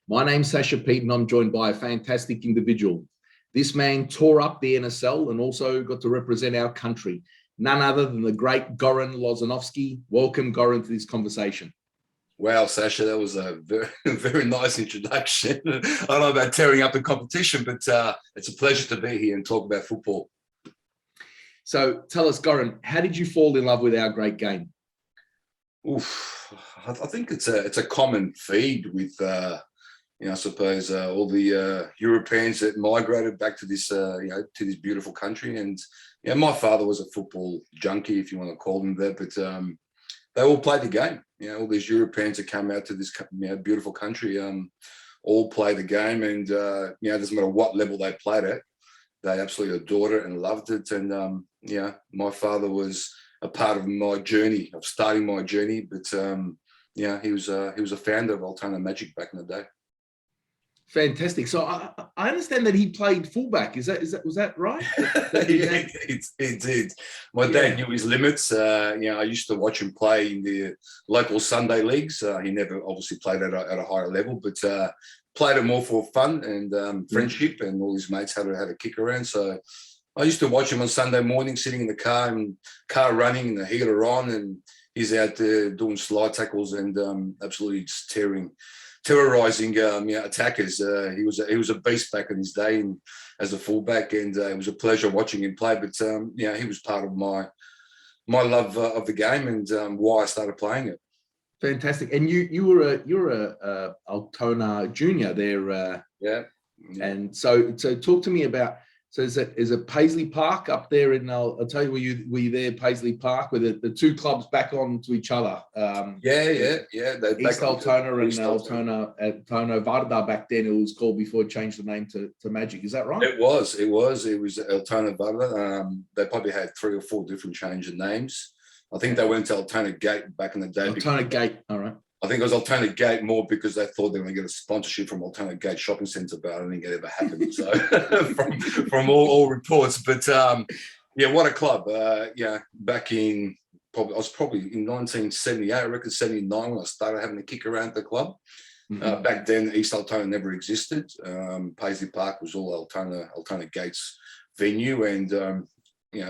My name's Sasha Pete, and I'm joined by a fantastic individual. This man tore up the NSL and also got to represent our country. None other than the great Goran Lozanovski. Welcome, Goran, to this conversation. Wow, Sasha, that was a very, very nice introduction. I don't know about tearing up the competition, but it's a pleasure to be here and talk about football. So tell us, Goran, how did you fall in love with our great game? Oof, I think it's a common feed with I suppose all the Europeans that migrated back to this to this beautiful country. And my father was a football junkie, if you want to call him that, but they all played the game. All these Europeans that come out to this beautiful country all play the game, and it doesn't matter what level they played at, they absolutely adored it and loved it. And my father was a part of my journey, of starting my journey. But he was a founder of Altona Magic back in the day. Fantastic. So I understand that he played fullback. Was that right? Yeah, he did. My dad knew his limits. I used to watch him play in the local Sunday leagues. He never obviously played at a higher level, but played it more for fun and friendship, and all his mates had a kick around. So I used to watch him on Sunday morning, sitting in the car and car running and the heater on, and he's out there doing slide tackles and absolutely just terrorizing attackers. He was a beast back in his day and as a fullback, and it was a pleasure watching him play. But he was part of my love of the game and why I started playing it. Fantastic. And you're a Altona junior there. Yeah. And so talk to me about. So is it Paisley Park up there in? I'll tell you, were you there, Paisley Park, with the two clubs back on to each other? Yeah. East Altona and Altona Vardar back then. It was called before it changed the name to Magic. Is that right? It was Altona Vardar. They probably had 3 or 4 different change of names. I think they went to Altona Gate back in the day. Altona Gate, all right. I think it was Altona Gate more because they thought they were going to get a sponsorship from Altona Gate Shopping Centre, but I don't think it ever happened. So from all reports, but what a club! Back in I was probably in 1978, I reckon 79, when I started having a kick around the club. Mm-hmm. Back then, East Altona never existed. Paisley Park was all Altona Gates venue, and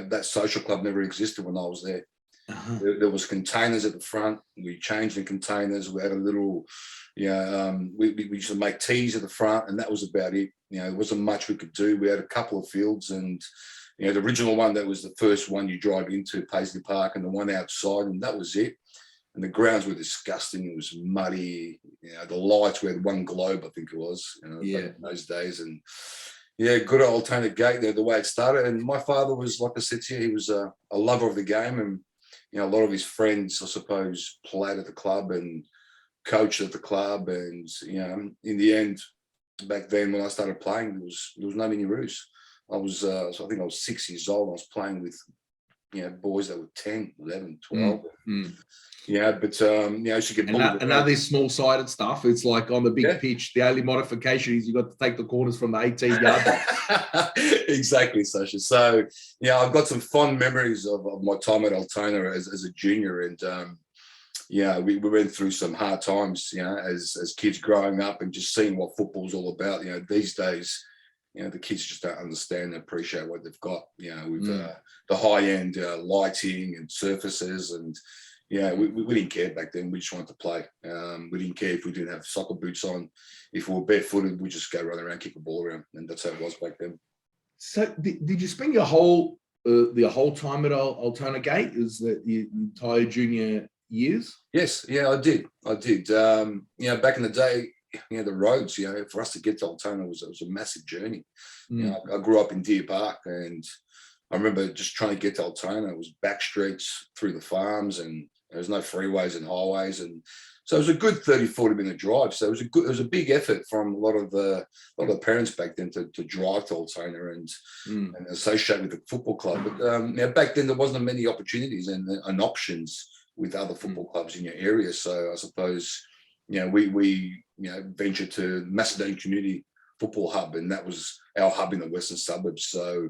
that social club never existed when I was there. Uh-huh. There was containers at the front. We changed the containers. We had a little, we used to make teas at the front, and that was about it. There wasn't much we could do. We had a couple of fields, and the original one, that was the first one you drive into Paisley Park, and the one outside, and that was it. And the grounds were disgusting. It was muddy. The lights, we had one globe, I think it was, in those days. And good old Altona Gate there, the way it started. And my father was, like I said to you, he was a lover of the game, and a lot of his friends, I suppose, played at the club and coached at the club. And, in the end, back then when I started playing, there was no mini roos. I think I was 6 years old. I was playing with, boys that were 10, 11, 12. I used to get bullied. And now this small-sided stuff, it's like on the big pitch, the only modification is you got to take the corners from the 18-yard box. Exactly, Sasha. So, I've got some fond memories of my time at Altona as a junior, and we went through some hard times, as kids growing up and just seeing what football's all about. These days, the kids just don't understand and appreciate what they've got, with the high-end lighting and surfaces. And we didn't care back then. We just wanted to play. We didn't care if we didn't have soccer boots on. If we were barefooted, we just go run around, kick a ball around, and that's how it was back then. So did you spend your whole time at Altona Gate? Is that your entire junior years? Yes, I did. Back in the day, the roads, for us to get to Altona was a massive journey. I grew up in Deer Park, and I remember just trying to get to Altona. It was back streets through the farms, and there was no freeways and highways, and so it was a good 30-40-minute drive. So it was a big effort from a lot of the parents back then to drive to Altona and associate with the football club. But back then there wasn't many opportunities and options with other football clubs in your area. So I suppose we ventured to Macedonia Community Football Hub, and that was our hub in the western suburbs. So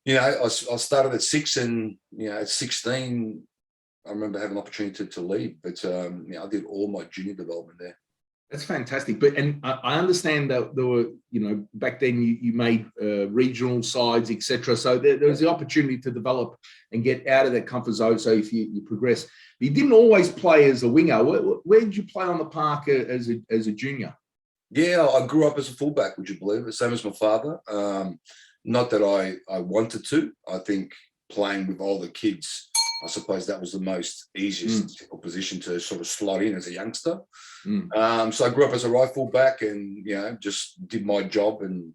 I started at 6, and at 16. I remember having an opportunity to leave, but I did all my junior development there. That's fantastic. But and I understand that there were, back then you made regional sides, etc. So there was the opportunity to develop and get out of that comfort zone. So if you progress, but you didn't always play as a winger. Where did you play on the park as a junior? Yeah, I grew up as a fullback, would you believe it? Same as my father. Not that I wanted to. I think playing with older kids, I suppose that was the most easiest position to sort of slot in as a youngster. So I grew up as a right fullback and, just did my job. And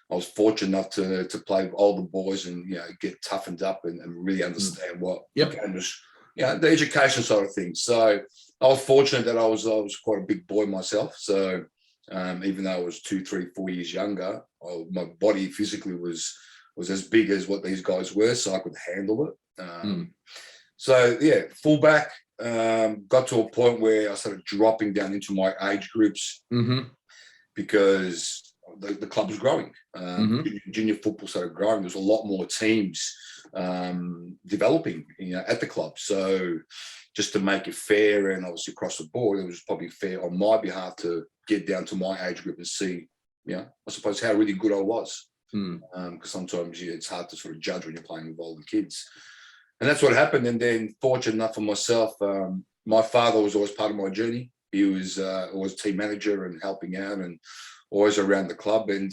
I was fortunate enough to play with older boys and, get toughened up and really understand what game was, the education side of things. So I was fortunate that I was quite a big boy myself. So even though I was 2, 3, 4 years younger, my body physically was as big as what these guys were, so I could handle it. So yeah, fullback, got to a point where I started dropping down into my age groups because the club was growing. Junior football started growing. There was a lot more teams developing, at the club. So just to make it fair and obviously across the board, it was probably fair on my behalf to get down to my age group and see, I suppose how really good I was. Because sometimes it's hard to sort of judge when you're playing with older kids. And that's what happened. And then fortunate enough for myself, my father was always part of my journey. He was always team manager and helping out and always around the club. And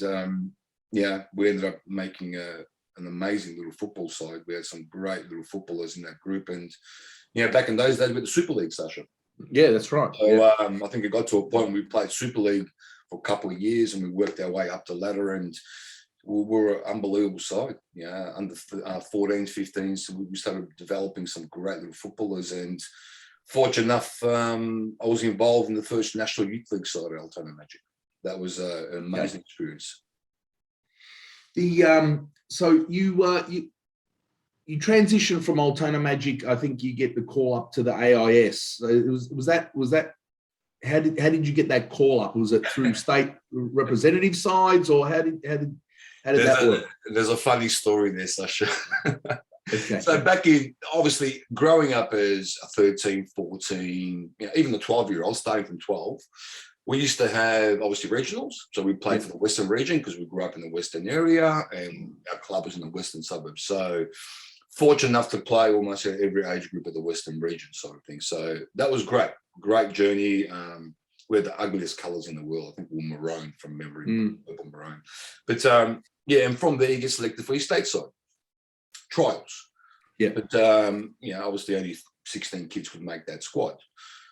we ended up making an amazing little football side. We had some great little footballers in that group. And, back in those days, we had the Super League, Sasha. Yeah, that's right. So I think it got to a point where we played Super League for a couple of years and we worked our way up the ladder and we were an unbelievable side. Under 14s, 15s, so we started developing some great little footballers. And fortunate enough, I was involved in the first National Youth League side at Altona Magic. That was an amazing experience. So you transitioned from Altona Magic. I think you get the call up to the AIS. So was that how did you get that call up? Was it through state representative sides, or how did that work? There's a funny story there, Sasha. Okay. So back in, obviously, growing up as a 13, 14, even the 12-year-old, starting from 12, we used to have, obviously, regionals. So we played for the Western region because we grew up in the Western area and our club was in the Western suburbs. So fortunate enough to play almost at every age group of the Western region sort of thing. So that was great. Great journey. We had the ugliest colours in the world. I think we were maroon from memory, purple maroon. But and from there you get selected for your stateside trials. Yeah. But obviously only 16 kids could make that squad.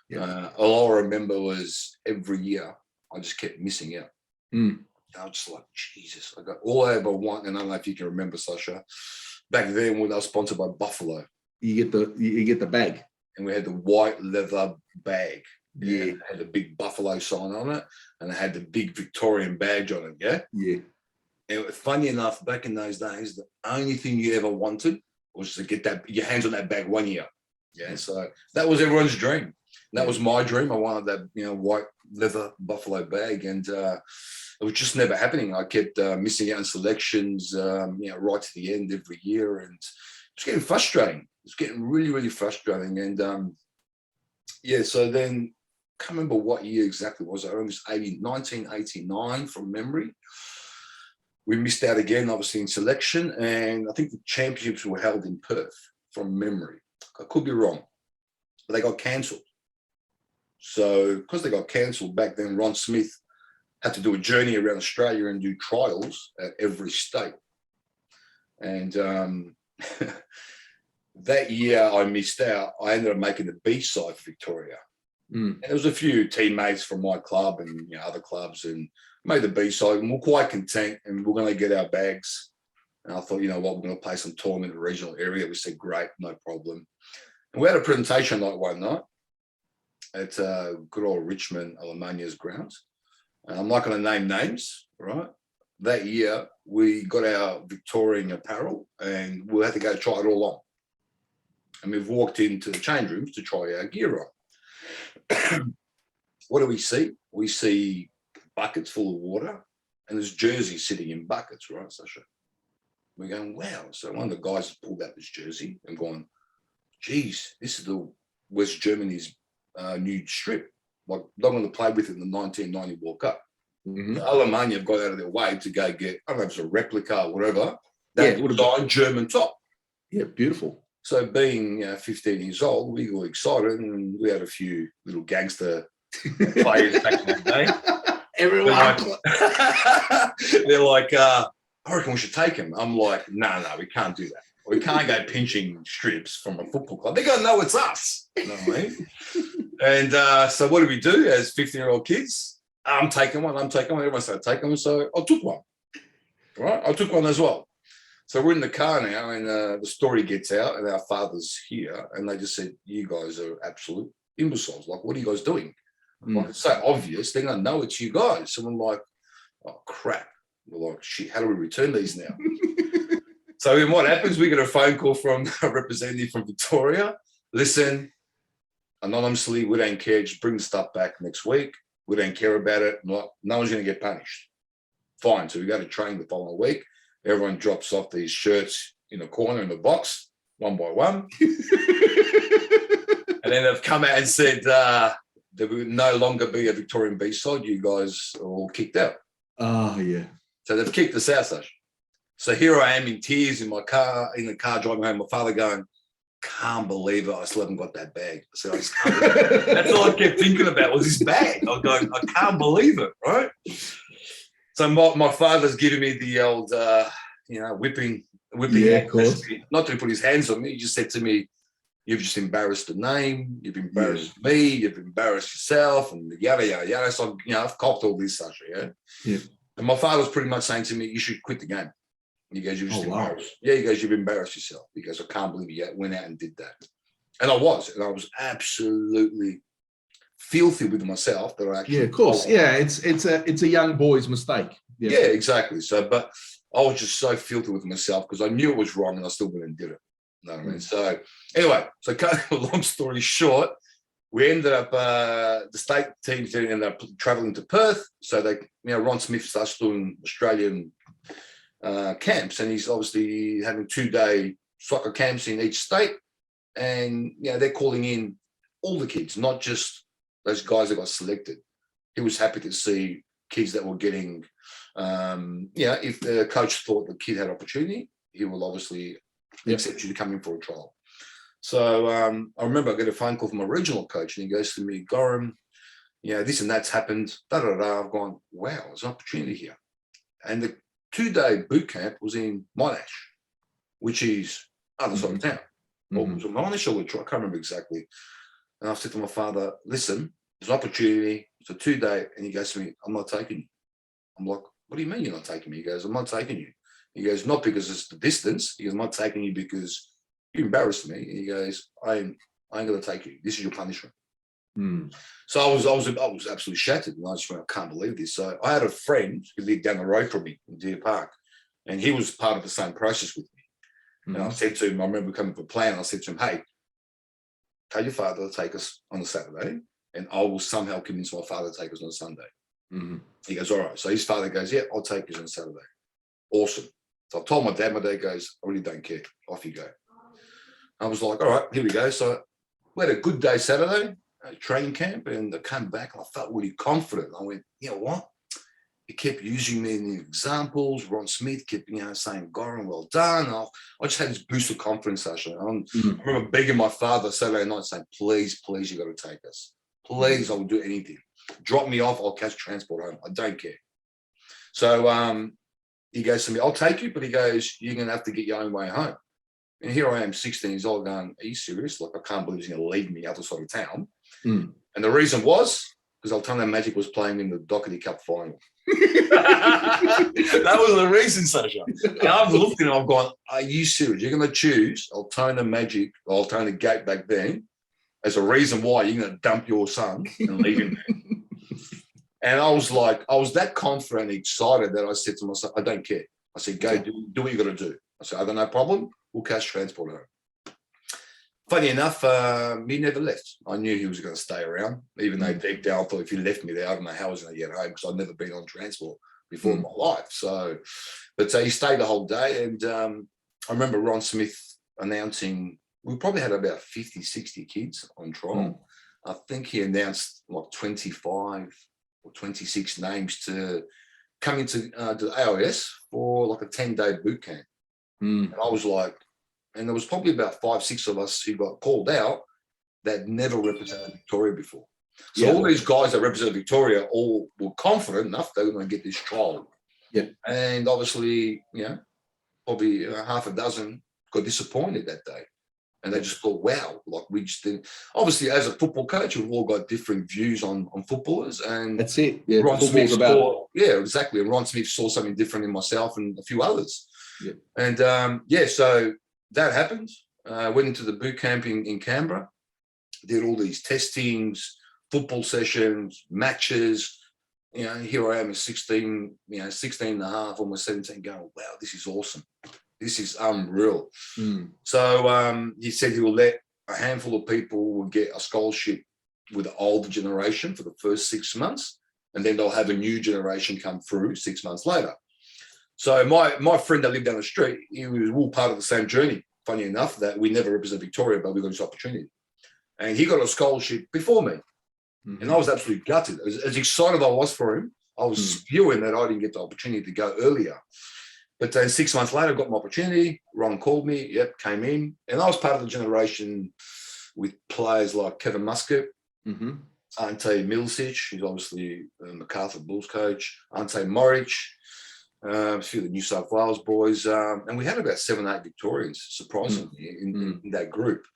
Yeah. All I remember was every year I just kept missing out. I was just like, Jesus, I got all I ever want, and I don't know if you can remember, Sasha. Back then when I was sponsored by Buffalo. You get the bag. And we had the white leather bag. Yeah. It had a big Buffalo sign on it, and it had the big Victorian badge on it. Yeah. Yeah. And funny enough, back in those days, the only thing you ever wanted was to get your hands on that bag 1 year. Yeah. So that was everyone's dream. That was my dream. I wanted that, white leather Buffalo bag, and it was just never happening. I kept missing out on selections, right to the end every year, and it's getting frustrating. It's getting really, really frustrating. And so then I can't remember what year exactly it was. I think it was 1989 from memory. We missed out again, obviously, in selection, and I think the championships were held in Perth from memory. I could be wrong, but they got cancelled. So because they got cancelled back then, Ron Smith had to do a journey around Australia and do trials at every state. And that year I missed out. I ended up making the B side for Victoria. And there was a few teammates from my club and other clubs, and made the B side, and we're quite content, and we're going to get our bags. And I thought, we're going to play some tournament in the regional area. We said, great, no problem. And we had a presentation night one night at good old Richmond Alemania's grounds. And I'm not going to name names, right? That year, we got our Victorian apparel, and we had to go try it all on. And we've walked into the change rooms to try our gear on. What do we see? We see buckets full of water, and there's jerseys sitting in buckets, right, Sasha? We're going, wow. So one of the guys has pulled out this jersey and gone, geez, this is the West Germany's new strip. like not going to play with in the 1990 World Cup. Mm-hmm. Alemania have got out of their way to go get, I don't know if it's a replica or whatever, that designed German top. Yeah, beautiful. So being 15 years old, we got excited and we had a few little gangster players back in that day. Everyone. They're like, I reckon we should take him. I'm like, no, we can't do that. We can't go pinching strips from a football club. They're going to know it's us. You know what I mean? And so what do we do as 15-year-old kids? I'm taking one. Everyone started taking one. So I took one. Right? I took one as well. So we're in the car now, and the story gets out, and our father's here, and they just said, you guys are absolute imbeciles. Like, what are you guys doing? Like, it's so obvious. They're going to know it's you guys. So I'm like, oh, crap. We're like, shit, how do we return these now? So then what happens? We get a phone call from a representative from Victoria. Listen, anonymously, we don't care. Just bring the stuff back next week. We don't care about it. No one's going to get punished. Fine. So we go to training the following week. Everyone drops off these shirts in a corner in the box, one by one. And then they've come out and said there will no longer be a Victorian B-side. You guys are all kicked out. Oh, yeah. So they've kicked us out, Sasha. So here I am in tears in the car driving home. My father going, can't believe it. I still haven't got that bag. So I just can't believe it. That's all I kept thinking about was this bag. I was going, I can't believe it, right? So my father's giving me the old, whipping. Yeah, of course. Not to put his hands on me. He just said to me, you've just embarrassed the name. You've embarrassed me. You've embarrassed yourself, and yada, yada, yada. So, I've copped all this, Sasha, yeah? Yeah. And my father was pretty much saying to me, you should quit the game. He goes, you've just embarrassed. Wow. Yeah, he goes, you've embarrassed yourself. He goes, I can't believe you went out and did that. And I was absolutely filthy with myself that I actually. Yeah, of course. Yeah, it's a young boy's mistake. Yeah, exactly. So, but I was just so filthy with myself because I knew it was wrong and I still went and did it. You know what I mean? So anyway, cutting a long story short, we ended up, the state teams ended up traveling to Perth. So Ron Smith starts doing Australian camps, and he's obviously having 2-day soccer camps in each state. And, they're calling in all the kids, not just those guys that got selected. He was happy to see kids that were getting, if the coach thought the kid had opportunity, he will obviously accept you to come in for a trial. So I remember I get a phone call from my regional coach, and he goes to me, Goran, this and that's happened, da-da-da. I've gone, wow, there's an opportunity here. And the 2-day boot camp was in Monash, which is other side of town. Or was it Monash or I can't remember exactly. And I said to my father, listen, there's an opportunity. It's a 2-day. And he goes to me, I'm not taking you. I'm like, what do you mean you're not taking me? He goes, I'm not taking you. He goes, not because it's the distance. He goes, I'm not taking you because you embarrassed me. And he goes, I ain't going to take you. This is your punishment. So I was absolutely shattered, and I just went, I can't believe this. So I had a friend who lived down the road from me in Deer Park, and he was part of the same process with me. And I said to him, I remember coming up with a plan. I said to him, hey, tell your father to take us on a Saturday, and I will somehow convince my father to take us on a Sunday. He goes, all right. So his father goes, yeah, I'll take you on a Saturday. Awesome. So I told my dad goes, I really don't care. Off you go. I was like, all right, here we go. So we had a good day Saturday. Training camp, and I came back and I felt really confident. I went, you know what? He kept using me in the examples. Ron Smith kept, saying, Goran, well done. I just had this boost of confidence, Sasha. I remember begging my father Saturday night saying, please, you got to take us. Please, I will do anything. Drop me off. I'll catch transport home. I don't care. So he goes to me, I'll take you, but he goes, you're going to have to get your own way home. And here I am, 16 years old, going, are you serious? Like, I can't believe he's going to leave me other side of town. And the reason was because Orlando Magic was playing in the Doherty Cup final. That was the reason, Sasha. And I've looked at it, I've gone, are you serious? You're going to choose Orlando Magic or Orlando Gate back then as a reason why you're going to dump your son and leave him there. And I was that confident and excited that I said to myself, I don't care. I said, go do what you got to do. I said, I got no problem. We'll catch transport home. Funny enough, he never left. I knew he was going to stay around, even though deep down I thought if he left me there, I don't know how I was going to get home because I'd never been on transport before in my life. So he stayed the whole day. And I remember Ron Smith announcing, we probably had about 50, 60 kids on trial. I think he announced like 25 or 26 names to come into the AIS for like a 10-day boot camp. And I was like, and there was probably about 5, 6 of us who got called out that never represented Victoria before. So all these guys that represent Victoria all were confident enough they were going to get this trial. Yeah. And obviously, probably half a dozen got disappointed that day. And they just thought, wow, like we just didn't. Obviously, as a football coach, we've all got different views on footballers. And that's it. Yeah, Ron Smith exactly. And Ron Smith saw something different in myself and a few others. Yeah. And so that happened. Went into the boot camp in Canberra, did all these testings, football sessions, matches. Here I am at 16, 16 and a half, almost 17, going, wow, this is awesome. This is unreal. So he said he will let a handful of people get a scholarship with the older generation for the first 6 months, and then they'll have a new generation come through 6 months later. So my friend that lived down the street, he was all part of the same journey, funny enough, that we never represent Victoria, but we got this opportunity. And he got a scholarship before me. And I was absolutely gutted. As excited as I was for him, I was spewing that I didn't get the opportunity to go earlier. But then 6 months later, I got my opportunity. Ron called me, came in. And I was part of the generation with players like Kevin Muscat, Ante Milicic, who's obviously MacArthur Bulls coach, Ante Morich, a few of the New South Wales boys. And we had about 7 or 8 Victorians, surprisingly, in that group.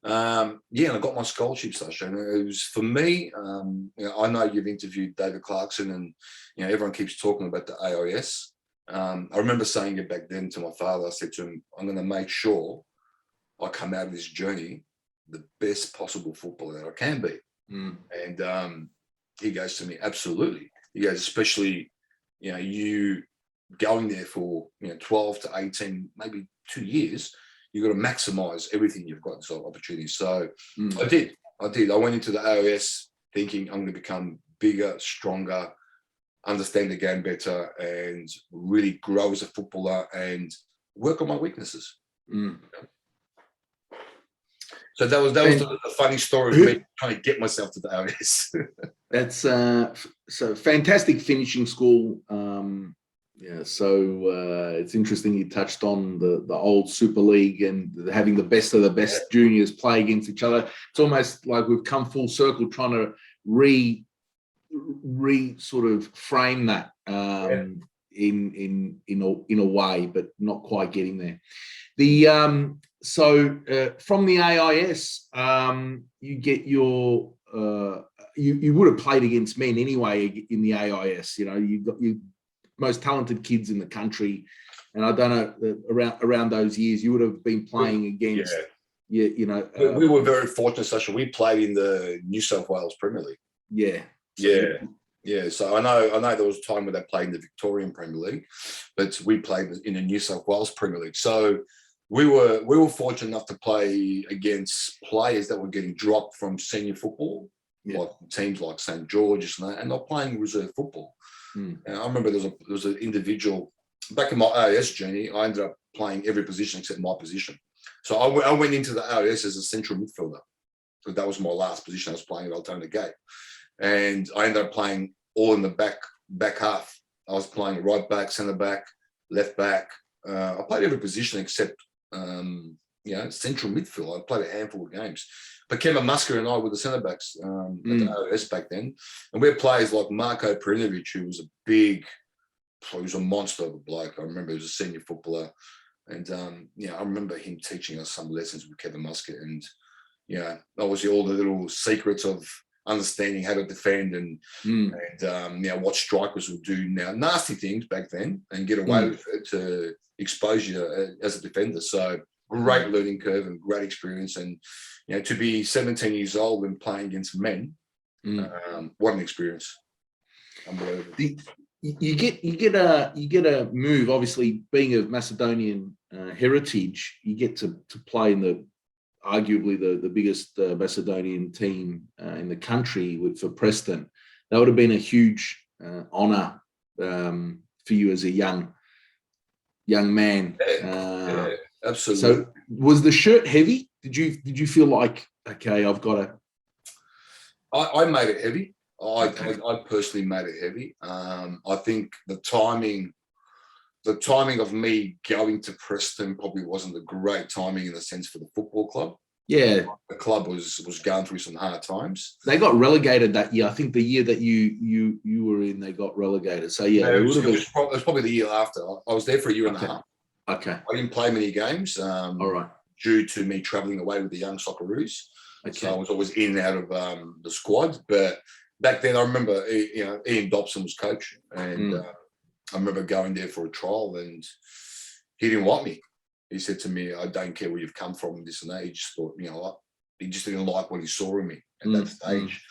And I got my scholarship, Sasha, and it was for me. I know you've interviewed David Clarkson, and everyone keeps talking about the AIS. I remember saying it back then to my father. I said to him, "I'm going to make sure I come out of this journey the best possible footballer that I can be." And he goes to me, "Absolutely." He goes, especially you going there for 12 to 18, maybe 2 years. You've got to maximize everything you've got in sort of opportunity. So I did. I went into the AOS thinking I'm going to become bigger, stronger, understand the game better, and really grow as a footballer and work on my weaknesses. So that was the funny story of me trying to get myself to the AOS. That's so fantastic finishing school. It's interesting you touched on the old Super League and having the best of the best juniors play against each other. It's almost like we've come full circle trying to re sort of frame that in a way, but not quite getting there. From the AIS, you get your you would have played against men anyway in the AIS. You've got your most talented kids in the country, and I don't know around those years you would have been playing against. We were very fortunate, Sasha. We played in the New South Wales Premier League. So I know there was a time where they played in the Victorian Premier League, but we played in the New South Wales Premier League. So we were fortunate enough to play against players that were getting dropped from senior football, like teams like St. George's, and they're playing reserve football. And I remember there was an individual back in my AIS journey. I ended up playing every position except my position. So I went into the AIS as a central midfielder. So that was my last position. I was playing at Altona Gate, and I ended up playing all in the back half. I was playing right back, centre back, left back. I played every position except central midfield. I played a handful of games. But Kevin Muscat and I were the centre backs at the AIS back then. And we had players like Marko Perinovic, who was he was a monster of a bloke. I remember he was a senior footballer. And, I remember him teaching us some lessons with Kevin Muscat. And, obviously all the little secrets of understanding how to defend and what strikers would do now. Nasty things back then and get away with it to expose you as a defender. So great learning curve and great experience. And, to be 17 years old and playing against men, what an experience. Unbelievable. You get a move, obviously being of Macedonian heritage, you get to play in arguably the biggest Macedonian team in the country for Preston. That would have been a huge honour for you as a young man. Absolutely. So was the shirt heavy? Did you feel like, okay, I've got to? I made it heavy. Okay. I personally made it heavy. I think the timing of me going to Preston probably wasn't a great timing in the sense for the football club. Yeah. The club was going through some hard times. They got relegated that year. I think the year that you were in, they got relegated. So yeah, it was probably the year after. I was there for a year and a half. Okay. I didn't play many games. All right. Due to me travelling away with the young Socceroos. Okay. So I was always in and out of the squad. But back then, I remember, Ian Dobson was coach, and I remember going there for a trial, and he didn't want me. He said to me, "I don't care where you've come from, this and that." He just thought, he just didn't like what he saw in me at that stage.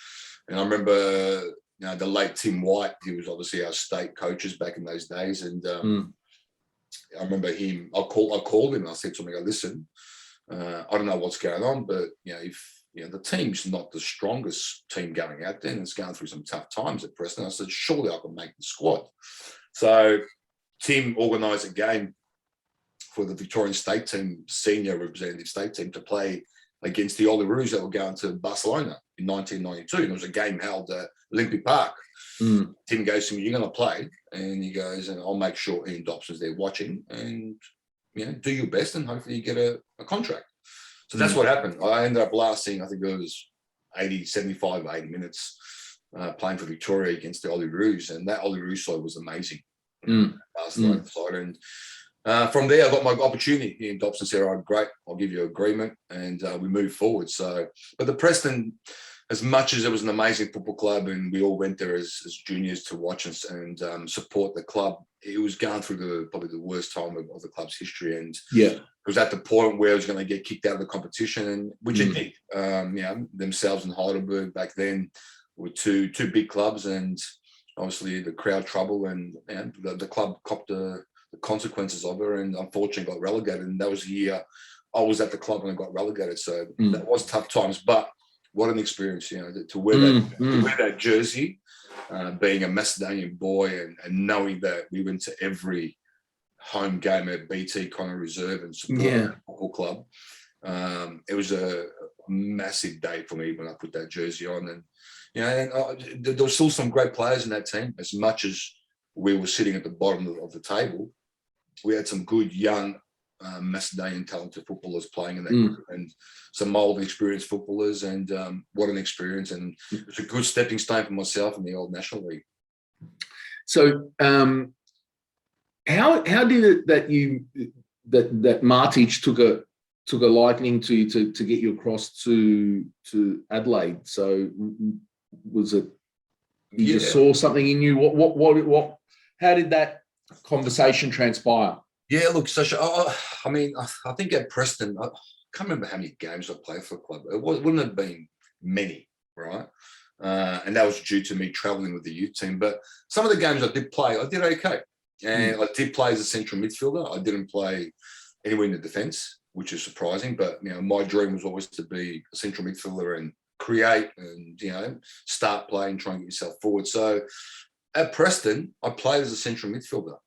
And I remember, the late Tim White. He was obviously our state coaches back in those days, and I remember him. I called him. And I said to him, "I go, listen, I don't know what's going on, but if the team's not the strongest team going out there, and it's going through some tough times at Preston." I said, "Surely I can make the squad." So Tim organised a game for the Victorian state team, senior representative state team, to play against the Olyroos that were going to Barcelona in 1992. And it was a game held at Olympian Park. Tim goes to me, "You're going to play," and he goes, "And I'll make sure Ian Dobson's there watching, and do your best, and hopefully you get a contract." So that's what happened. I ended up lasting, I think it was 75 or 80 minutes playing for Victoria against the Olyroos, and that Olyroos side was amazing. Side. And from there, I got my opportunity. Ian Dobson said, "All right, great, I'll give you an agreement," and we moved forward. So, but the Preston, as much as it was an amazing football club, and we all went there as juniors to watch and support the club, it was going through probably the worst time of the club's history, and it was at the point where it was going to get kicked out of the competition, and which it did. Themselves and Heidelberg back then were two big clubs, and obviously the crowd trouble, and the club copped the consequences of it, and unfortunately got relegated. And that was the year I was at the club when I got relegated. So that was tough times, but what an experience, to wear that jersey, being a Macedonian boy, and knowing that we went to every home game at BT Connor Reserve and support the football club. It was a massive day for me when I put that jersey on, and there were still some great players in that team. As much as we were sitting at the bottom of the table, we had some good young Macedonian talented footballers playing in that group, and some old experienced footballers, and what an experience. And it was a good stepping stone for myself in the old National League. So how did it that Matic took a liking to get you across to Adelaide? So was it you just saw something in you? What how did that conversation transpire? Yeah, look, Sasha, I think at Preston, I can't remember how many games I played for the club. It wouldn't have been many, right? And that was due to me travelling with the youth team. But some of the games I did play, I did okay. And I did play as a central midfielder. I didn't play anywhere in the defence, which is surprising. But, my dream was always to be a central midfielder and create and, start playing, try and get yourself forward. So at Preston, I played as a central midfielder.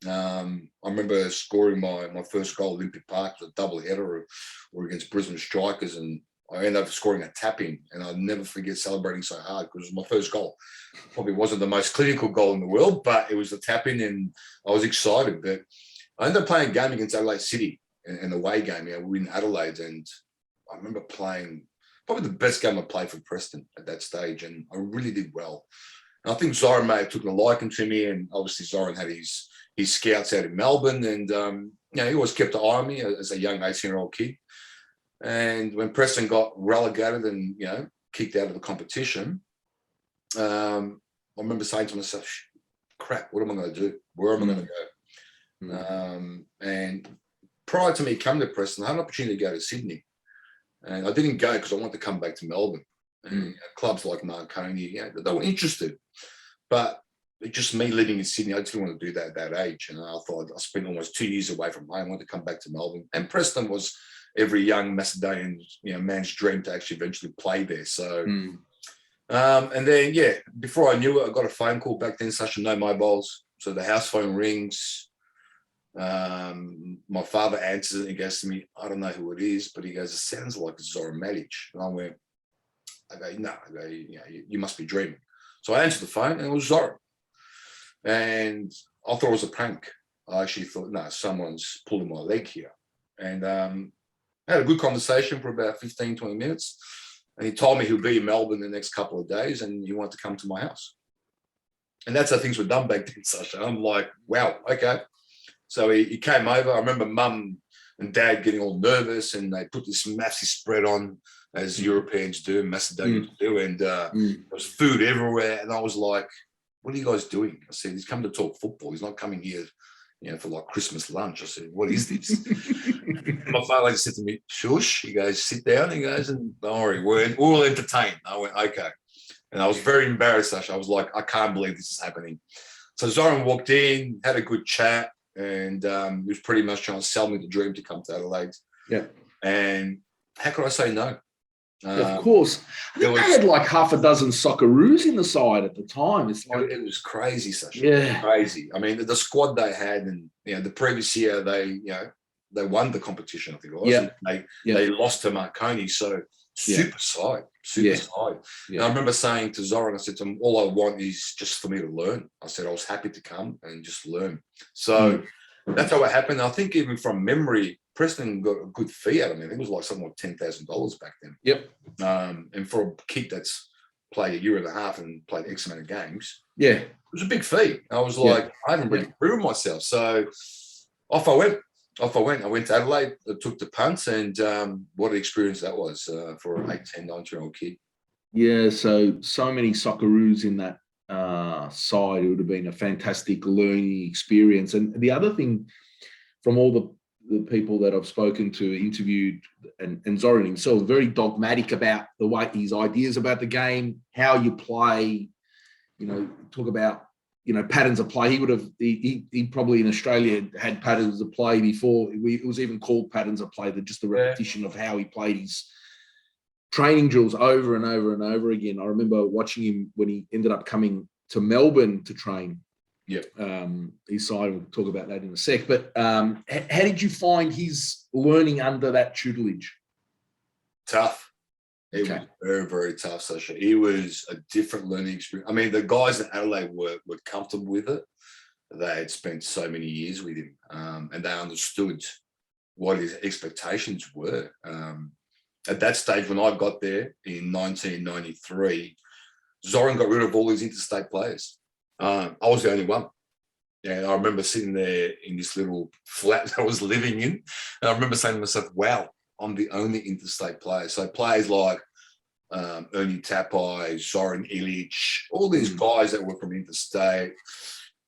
I remember scoring my first goal at Olympian Park, was a double header or against Brisbane Strikers, and I ended up scoring a tap-in, and I'll never forget celebrating so hard because it was my first goal. Probably wasn't the most clinical goal in the world, but it was a tap-in, and I was excited. But I ended up playing a game against Adelaide City, an away game. We were in Adelaide, and I remember playing probably the best game I played for Preston at that stage, and I really did well. And I think Zoran Matic took a liking to me, and obviously Zoran had his scouts out in Melbourne, and he always kept an eye on me as a young 18-year-old kid. And when Preston got relegated and kicked out of the competition, I remember saying to myself, "Crap, what am I going to do? Where am I going to go?" And prior to me coming to Preston, I had an opportunity to go to Sydney, and I didn't go because I wanted to come back to Melbourne. And clubs like Marconi, they were interested, but just me living in Sydney, I didn't want to do that at that age. And I thought I spent almost 2 years away from home. I wanted to come back to Melbourne. And Preston was every young Macedonian man's dream to actually eventually play there. So, and then, before I knew it, I got a phone call back then, Sasha, no mobiles. So the house phone rings. My father answers it and he goes to me, "I don't know who it is," but he goes, "It sounds like Zoran Matic." And I went, I go, no, I go, you must be dreaming. So I answered the phone and it was Zoran. And I thought it was a prank. I actually thought, no, someone's pulling my leg here. And had a good conversation for about 15, 20 minutes. And he told me he'll be in Melbourne the next couple of days and he wanted to come to my house. And that's how things were done back then, Sasha. I'm like, wow, okay. So he came over. I remember Mum and Dad getting all nervous and they put this massive spread on, as Europeans do, Macedonians do. And there was food everywhere. And I was like, what are you guys doing? I said, he's come to talk football. He's not coming here, for like Christmas lunch. I said, what is this? My father said to me, shush. He goes, sit down. He goes, and don't worry, we're all entertained. I went, okay. And I was very embarrassed, Sasha. I was like, I can't believe this is happening. So Zoran walked in, had a good chat, and he was pretty much trying to sell me the dream to come to Adelaide. Yeah. And how could I say no? Of course. I think they had like half a dozen Socceroos in the side at the time. It's like it was crazy, Sasha. Yeah. Crazy. I mean, the squad they had, and the previous year they won the competition, I think it was. Yeah. They lost to Marconi, so super side. And I remember saying to Zoran, I said to him, all I want is just for me to learn. I said I was happy to come and just learn. So that's how it happened. I think even from memory, Preston got a good fee out of me. I think it was like something like $10,000 back then. Yep. And for a kid that's played a year and a half and played X amount of games, it was a big fee. I was like, I haven't really proven myself. So off I went. I went to Adelaide, I took the punts, and what an experience that was for an 8, 10, 9-year-old kid. Yeah, so many Socceroos in that side. It would have been a fantastic learning experience. And the other thing, from all the people that I've spoken to, interviewed, and Zoran himself, very dogmatic about the way his ideas about the game, how you play, talk about, patterns of play. He would have, he probably in Australia had patterns of play before it was even called patterns of play, just the repetition of how he played his training drills over and over and over again. I remember watching him when he ended up coming to Melbourne to train. His side, we'll talk about that in a sec. But how did you find his learning under that tutelage? Tough. It was very, very tough, Sasha. It was a different learning experience. I mean, the guys in Adelaide were comfortable with it. They had spent so many years with him, and they understood what his expectations were. At that stage, when I got there in 1993, Zoran got rid of all his interstate players. I was the only one. And I remember sitting there in this little flat that I was living in. And I remember saying to myself, wow, I'm the only interstate player. So players like Ernie Tapai, Zoran Ilic, all these guys that were from interstate,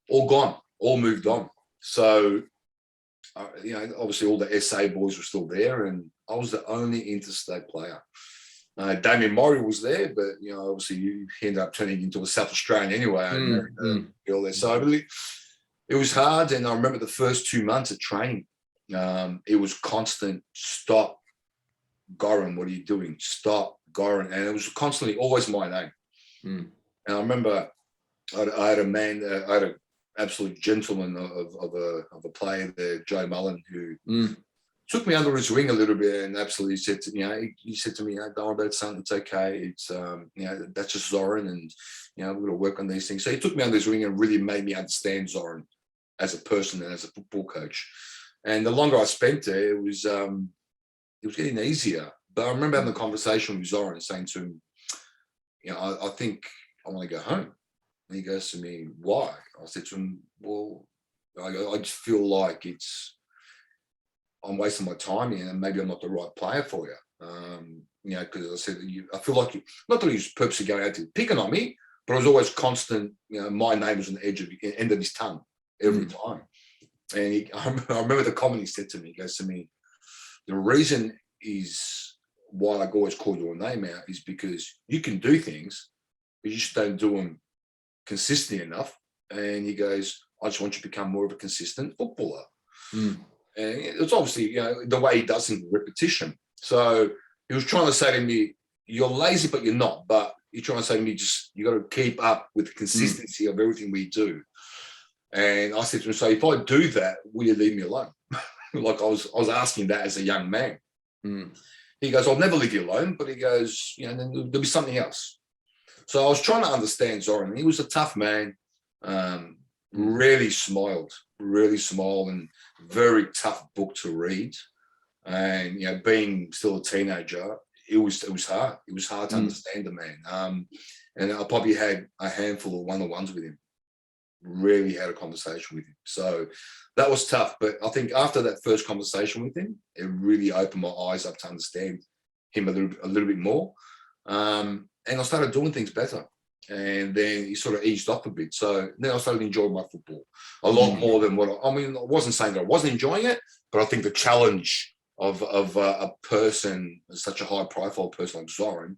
all gone, all moved on. So, obviously all the SA boys were still there, and I was the only interstate player. Damien Murray was there, but obviously you ended up turning into a South Australian anyway. All there. So really, it was hard. And I remember the first 2 months of training, it was constant stop. Goran, what are you doing? Stop, Goran. And it was constantly always my name. And I remember I had a man, I had an absolute gentleman of a player there, Joe Mullen, who took me under his wing a little bit and absolutely said to me, he said to me, don't worry about it, son, it's okay. It's, that's just Zoran, and, we're going to work on these things. So he took me under his wing and really made me understand Zoran as a person and as a football coach. And the longer I spent there, it was getting easier. But I remember having a conversation with Zoran, saying to him, I think I want to go home. And he goes to me, why? I said to him, well, I just feel like I'm wasting my time here, and maybe I'm not the right player for you. Because I said, I feel like not that he was purposely going out to picking on me, but I was always constant. My name was on the end of his tongue every time. And I remember the comment he said to me. He goes to me, the reason is why I always call your name out is because you can do things, but you just don't do them consistently enough. And he goes, I just want you to become more of a consistent footballer. And it's obviously, the way he does in repetition. So he was trying to say to me, you're lazy, but you're not. But you're trying to say to me, you got to keep up with the consistency of everything we do. And I said to him, so if I do that, will you leave me alone? Like I was asking that as a young man. he goes, I'll never leave you alone, but he goes, then there'll be something else. So I was trying to understand Zoran. He was a tough man, really smiled, and very tough book to read. And, being still a teenager, it was hard. It was hard to understand the man. And I probably had a handful of one-on-ones with him, really had a conversation with him. So that was tough. But I think after that first conversation with him, it really opened my eyes up to understand him a little bit more. And I started doing things better. And then he sort of eased off a bit. So then I started enjoying my football a lot more than I wasn't saying that I wasn't enjoying it, but I think the challenge of a person, such a high-profile person like Zoran,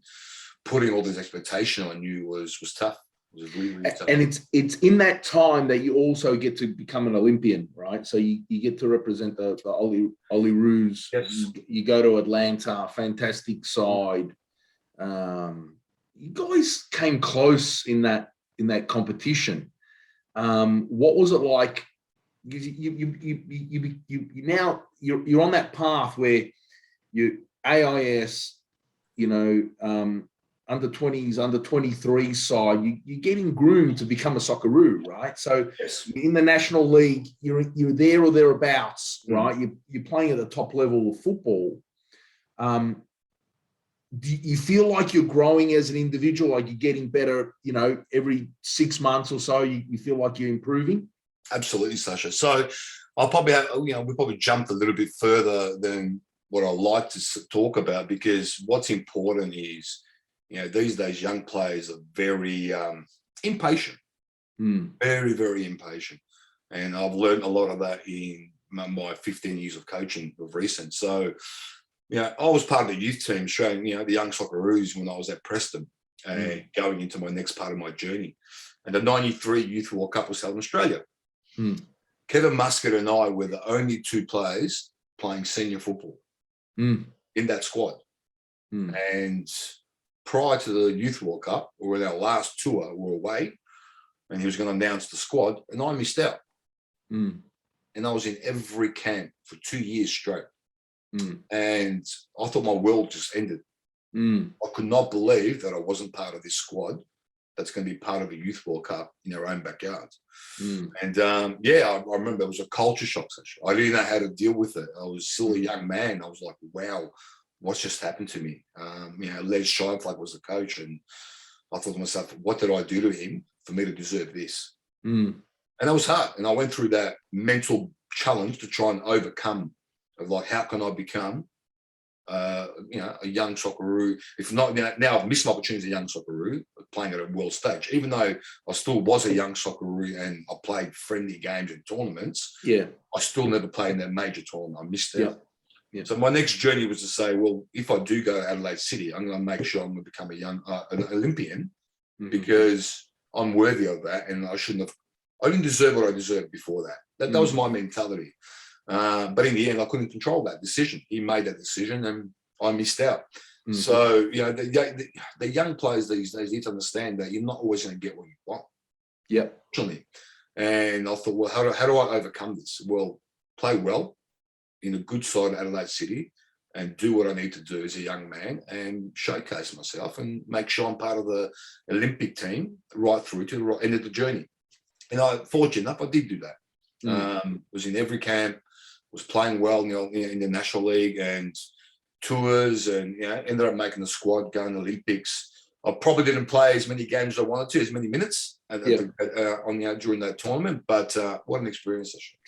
putting all this expectation on you was tough. It was really, really tough. And it's in that time that you also get to become an Olympian, right? So you get to represent the Olyroos. Yes. You go to Atlanta, fantastic side. You guys came close in that competition. What was it like? You're on that path where you AIS, under 20s, under 23 side, you're getting groomed to become a Socceroo, right? So yes. In the National League, you're there or thereabouts, right? You're playing at the top level of football. Do you feel like you're growing as an individual, like you're getting better, every 6 months or so, you feel like you're improving? Absolutely, Sasha. So I'll probably we probably jumped a little bit further than what I like to talk about, because what's important is, these days young players are very impatient, very, very impatient. And I've learned a lot of that in my 15 years of coaching of recent. So, I was part of the youth team showing, the young Socceroos when I was at Preston and going into my next part of my journey. And the 93 Youth World Cup was held in Australia. Kevin Muscat and I were the only two players playing senior football in that squad. And prior to the Youth World Cup, or in our last tour, we were away, and he was going to announce the squad, and I missed out. And I was in every camp for 2 years straight. And I thought my world just ended. I could not believe that I wasn't part of this squad that's going to be part of a Youth World Cup in our own backyard. And I remember it was a culture shock session. I didn't know how to deal with it. I was still a young man. I was like, wow, what's just happened to me? Les Scheiflag was the coach, and I thought to myself, what did I do to him for me to deserve this? And that was hard. And I went through that mental challenge to try and overcome of like, how can I become a young Socceroo? If not, now I've missed an opportunity as a young Socceroo playing at a world stage, even though I still was a young Socceroo and I played friendly games and tournaments. I still never played in that major tournament. I missed it. So my next journey was to say, well, if I do go to Adelaide City, I'm going to make sure I'm going to become an Olympian, because I'm worthy of that, and I didn't deserve what I deserved before that. That was my mentality. But in the end, I couldn't control that decision. He made that decision, and I missed out. So, the young players these days need to understand that you're not always going to get what you want. Actually. And I thought, well, how do I overcome this? Well, play well in a good side at Adelaide City and do what I need to do as a young man and showcase myself and make sure I'm part of the Olympic team right through to the end of the journey. And fortunate enough, I did do that. Was in every camp, was playing well, in the National League and tours, and ended up making the squad, going to the Olympics. I probably didn't play as many games as I wanted to, as many minutes during that tournament, but what an experience session.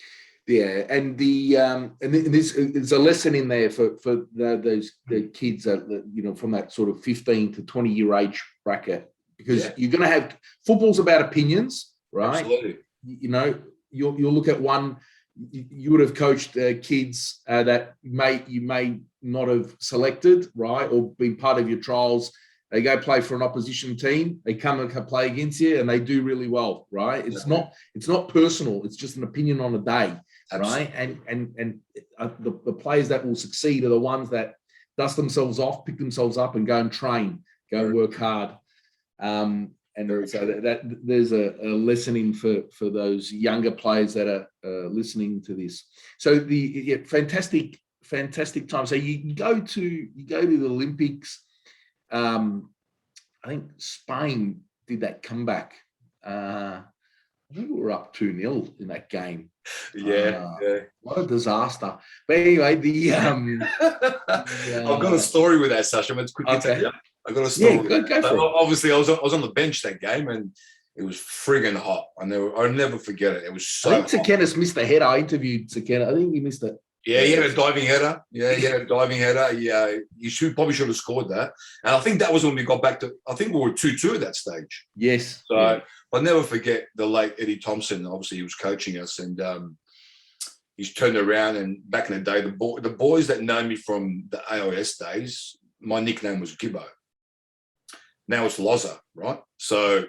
Yeah, and there's a lesson in there for those kids that from that sort of 15 to 20 year age bracket, because you're going to have football's about opinions, right? Absolutely. You'll look at one. You would have coached kids that you may not have selected, right, or been part of your trials. They go play for an opposition team. They come and play against you, and they do really well, right? It's not personal. It's just an opinion on a day, right? And the players that will succeed are the ones that dust themselves off, pick themselves up, and go and train, go and work hard. And so that there's a lesson for those younger players that are listening to this. So the fantastic fantastic time. So you go to the Olympics. I think Spain did that comeback. I think we were up 2-0 in that game. Yeah. What a disaster. But anyway, I've got a story with that, Sasha. Let's quickly tell you. I've got a story. Yeah, go for it. Obviously, I was on the bench that game, and it was friggin' hot. I'll never forget it. It was so I think Sekenis missed the header. I interviewed Sekenis. I think he missed it. Yeah, he had a diving header. Yeah, you probably should have scored that. And I think that was when we got back to, I think we were 2-2 at that stage. Yes. So I'll never forget the late Eddie Thompson. Obviously, he was coaching us, and he's turned around. And back in the day, the boys that know me from the AIS days, my nickname was Gibbo. Now it's Loza, right? So,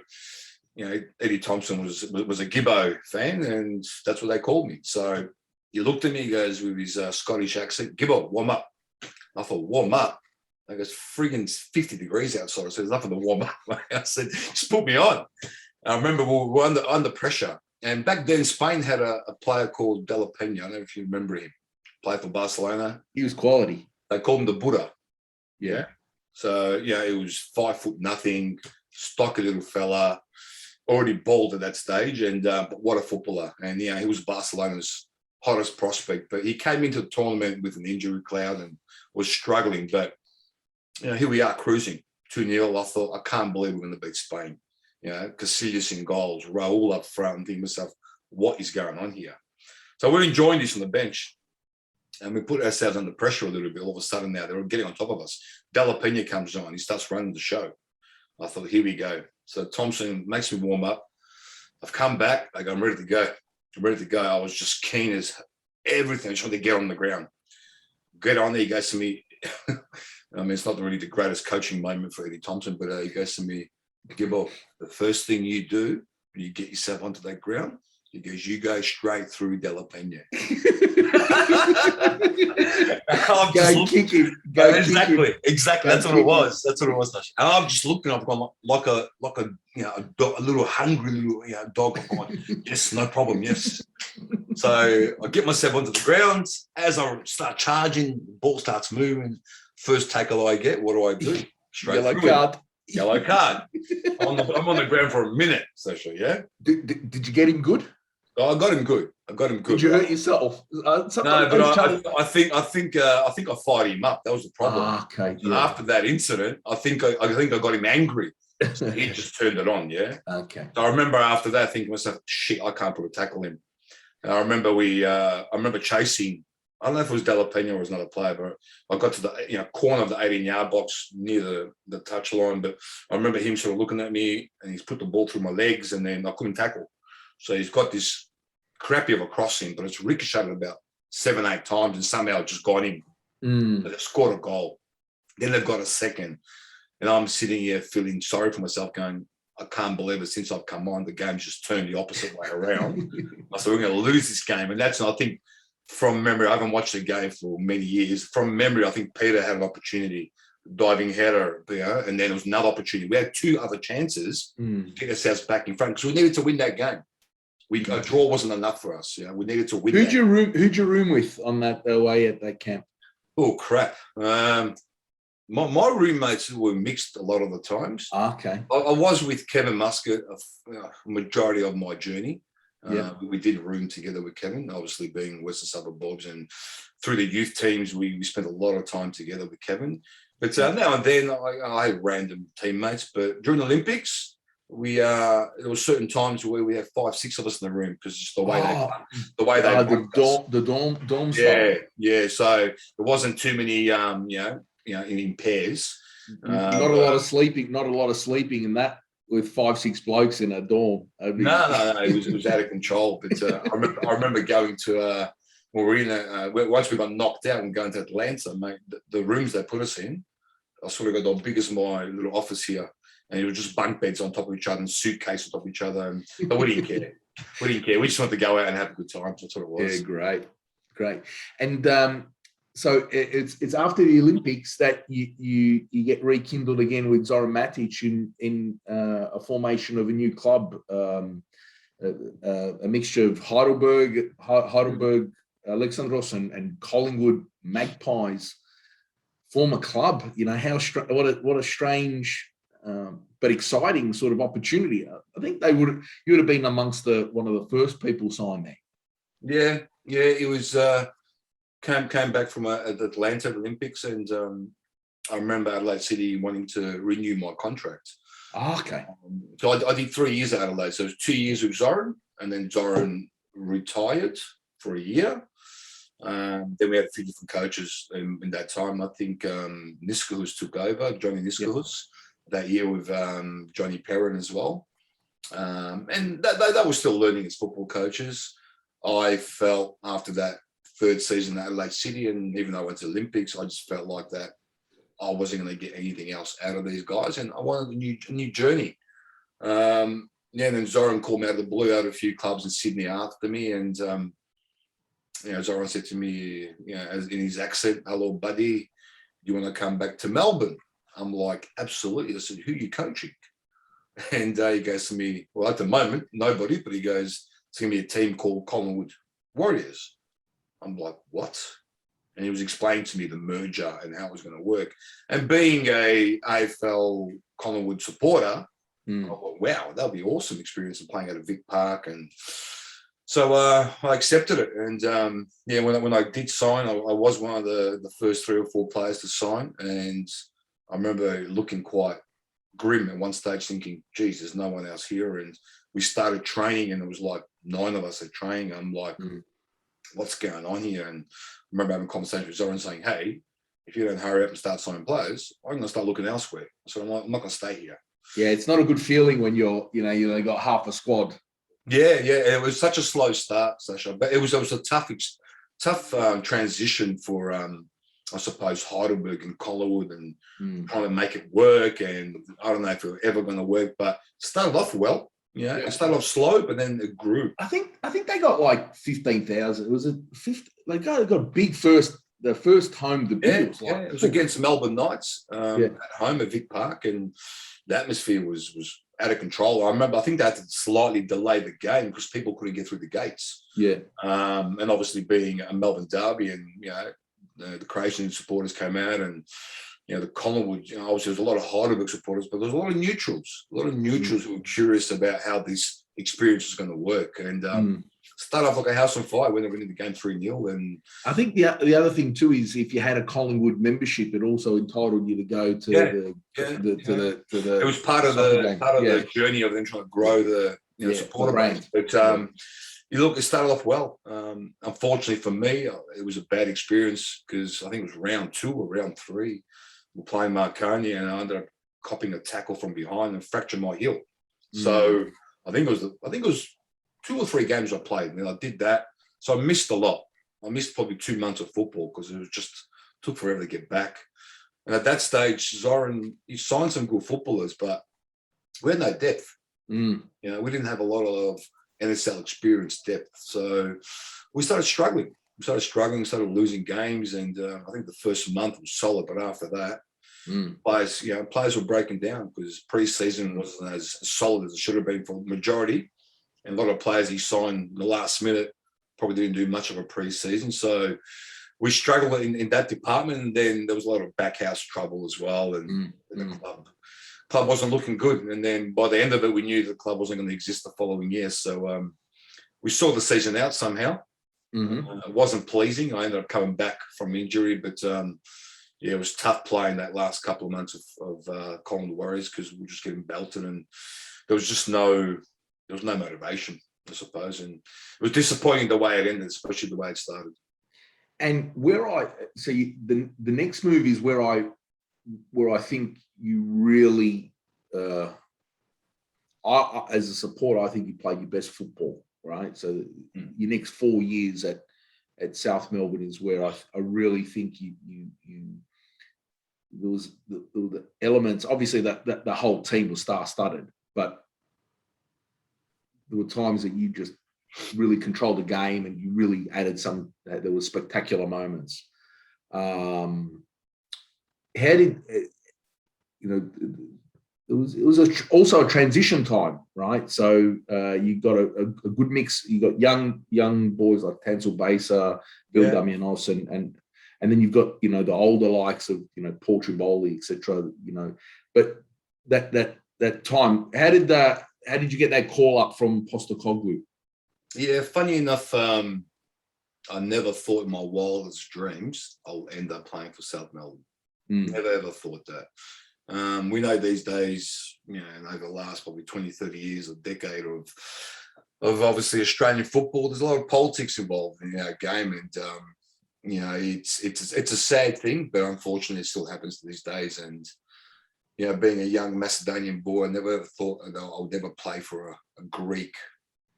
Eddie Thompson was a Gibbo fan, and that's what they called me. So he looked at me, he goes, with his Scottish accent, Gibbo, warm up. I thought, warm up? I goes, friggin' 50 degrees outside. I said, there's nothing to warm up. I said, just put me on. I remember we were under pressure. And back then, Spain had a player called De La Peña. I don't know if you remember him. Played for Barcelona. He was quality. They called him the Buddha. Yeah. So, he was 5'0", stocky little fella, already bald at that stage. And but what a footballer. And, he was Barcelona's hottest prospect. But he came into the tournament with an injury cloud and was struggling. But, here we are cruising 2-0. I thought, I can't believe we're going to beat Spain. Casillas in goals, Raul up front, and thinking to myself, what is going on here? So we're enjoying this on the bench, and we put ourselves under pressure a little bit. All of a sudden now, they're getting on top of us. De La Peña comes on, he starts running the show. I thought, here we go. So Thompson makes me warm up. I've come back, I'm ready to go. I was just keen as everything. I just wanted to get on the ground. Get on there, he goes to me, it's not really the greatest coaching moment for Eddie Thompson, but he goes to me, Gibbo, the first thing you do when you get yourself onto that ground, he goes, you go straight through De La Peña. Exactly. That's what it was. And I'm just looking, I've gone like a little hungry little dog. I'm like, yes, no problem, yes. So I get myself onto the ground. As I start charging, the ball starts moving. First tackle I get, what do? Straight Yellow card. I'm on the ground for a minute, Sasha, yeah? Did you get him good? Oh, I got him good. Did you hurt yourself? No, but I think I fired him up. That was the problem. Okay. Yeah. After that incident, I think I got him angry. So he just turned it on, yeah? Okay. So I remember after that thinking to myself, shit, I can't put a tackle in. And I remember chasing. I don't know if it was De La Peña or it was another player, but I got to the corner of the 18-yard box near the touch line. But I remember him sort of looking at me, and he's put the ball through my legs, and then I couldn't tackle. So he's got this crappy of a crossing, but it's ricocheted about 7-8 times, and somehow it just got him. They've scored a goal. Then they've got a second, and I'm sitting here feeling sorry for myself, going, I can't believe it. Since I've come on, the game's just turned the opposite way around. I said, we're going to lose this game, and that's, I think. From memory, I haven't watched the game for many years. From memory, I think Peter had an opportunity, diving header, and then there was another opportunity. We had 2 other chances to get ourselves back in front because we needed to win that game. A draw wasn't enough for us. We needed to win. Who'd you room with on that away at that camp? Oh crap! My roommates were mixed a lot of the times. Okay. I was with Kevin Muscat a majority of my journey. We did room together with Kevin, obviously being Western Suburb Bobs, and through the youth teams, we spent a lot of time together with Kevin. But now and then, I had random teammates. But during the Olympics, there were certain times where we had 5, 6 of us in the room because just the way the dorm style. Yeah. So there wasn't too many, in pairs. Not a lot of sleeping in that. With 5, 6 blokes in a dorm. No, it was out of control. But I remember going to once we got knocked out and going to Atlanta, mate. The rooms they put us in, I sort of got the big as my little office here, and it was just bunk beds on top of each other and suitcases on top of each other. And but we didn't care. We just wanted to go out and have a good time. That's what it was. Yeah, great. And so it's after the Olympics that you get rekindled again with Zoran Matic in a formation of a new club, a mixture of Heidelberg Alexandros and Collingwood Magpies form a club. You know, what a strange but exciting sort of opportunity. I think you would have been amongst one of the first people signed there. Yeah, it was came back from the Atlanta Olympics, and I remember Adelaide City wanting to renew my contract. Oh, okay. So I did 3 years at Adelaide. So it was 2 years with Zoran, and then Zoran retired for a year. Then we had a few different coaches in that time. I think Niskahus took over, Johnny Niskahus, that year with Johnny Perrin as well. And they were still learning as football coaches. I felt after that third season at Adelaide City, and even though I went to the Olympics, I just felt like that I wasn't going to get anything else out of these guys, and I wanted a new journey. And then Zoran called me out of the blue, out of a few clubs in Sydney after me, and Zoran said to me, as in his accent, "Hello, buddy, do you want to come back to Melbourne?" I'm like, "Absolutely." I said, "Who are you coaching?" And he goes to me, "Well, at the moment, nobody," but he goes, "It's going to be a team called Collingwood Warriors." I'm like, "What?" And he was explaining to me the merger and how it was going to work. And being a AFL Collingwood supporter, I thought, wow, that'll be awesome experience of playing at a Vic Park. And so I accepted it. And when I did sign, I was one of the first 3 or 4 players to sign. And I remember looking quite grim at one stage, thinking, geez, there's no one else here. And we started training, and it was like 9 of us at training. I'm like, what's going on here? And I remember having a conversation with Zoran saying, hey, if you don't hurry up and start signing players, I'm going to start looking elsewhere. So I'm not going to stay here. Yeah, it's not a good feeling when you only got half a squad. Yeah. It was such a slow start, Sasha. But it was a tough transition for, I suppose, Heidelberg and Collingwood, and trying to make it work. And I don't know if it was ever going to work, but it started off well. It started off slow, but then it grew. I think they got like 15,000. It was they got a big the first home debut. It was against Melbourne Knights at home at Vic Park, and the atmosphere was out of control. I think they had to slightly delay the game because people couldn't get through the gates. Yeah. And obviously being a Melbourne derby, and the Croatian supporters came out, and the Collingwood, obviously there's a lot of Heidelberg supporters, but there's a lot of neutrals who were curious about how this experience was going to work. And start off like a house on fire when they went into the game 3-0. And I think the other thing too is if you had a Collingwood membership, it also entitled you to go to the it was part of the journey of them trying to grow the supporter base. But it started off well. Unfortunately for me, it was a bad experience because I think it was round 2 or round 3. We're playing Marconi, and I ended up copping a tackle from behind and fractured my heel. So I think it was 2 or 3 games I played, and I did that. So I missed a lot. I missed probably 2 months of football because it was just took forever to get back. And at that stage, Zoran, he signed some good footballers, but we had no depth. We didn't have a lot of NSL experience depth. So we started struggling. Started losing games, and I think the first month was solid, but after that, players were breaking down because pre-season wasn't as solid as it should have been for the majority, and a lot of players he signed in the last minute probably didn't do much of a pre-season. So we struggled in that department, and then there was a lot of backhouse trouble as well, and the club wasn't looking good. And then by the end of it, we knew the club wasn't going to exist the following year. So we saw the season out somehow. It wasn't pleasing. I ended up coming back from injury, but it was tough playing that last couple of months of Collingwood Warriors because we were just getting belted, and there was no motivation, I suppose, and it was disappointing the way it ended, especially the way it started. And the next move is where I think you really, as a supporter, I think you played your best football. Right, so your next 4 years at South Melbourne is where I really think you there was the elements. Obviously, that the whole team was star-studded, but there were times that you just really controlled the game, and you really added some. There were spectacular moments. How did the also a transition time, right? So you got a good mix. You got young boys like Tansel Basa, Bill Damianos, and then you've got the older likes of Portugal, etc. But that time, how did you get that call up from Postecoglou? Yeah, funny enough, I never thought in my wildest dreams I'll end up playing for South Melbourne. Never ever thought that. We know these days, over the last probably 20, 30 years, a decade of obviously Australian football, there's a lot of politics involved in our game, and it's a sad thing, but unfortunately it still happens to these days. And being a young Macedonian boy, I never ever thought that I would ever play for a Greek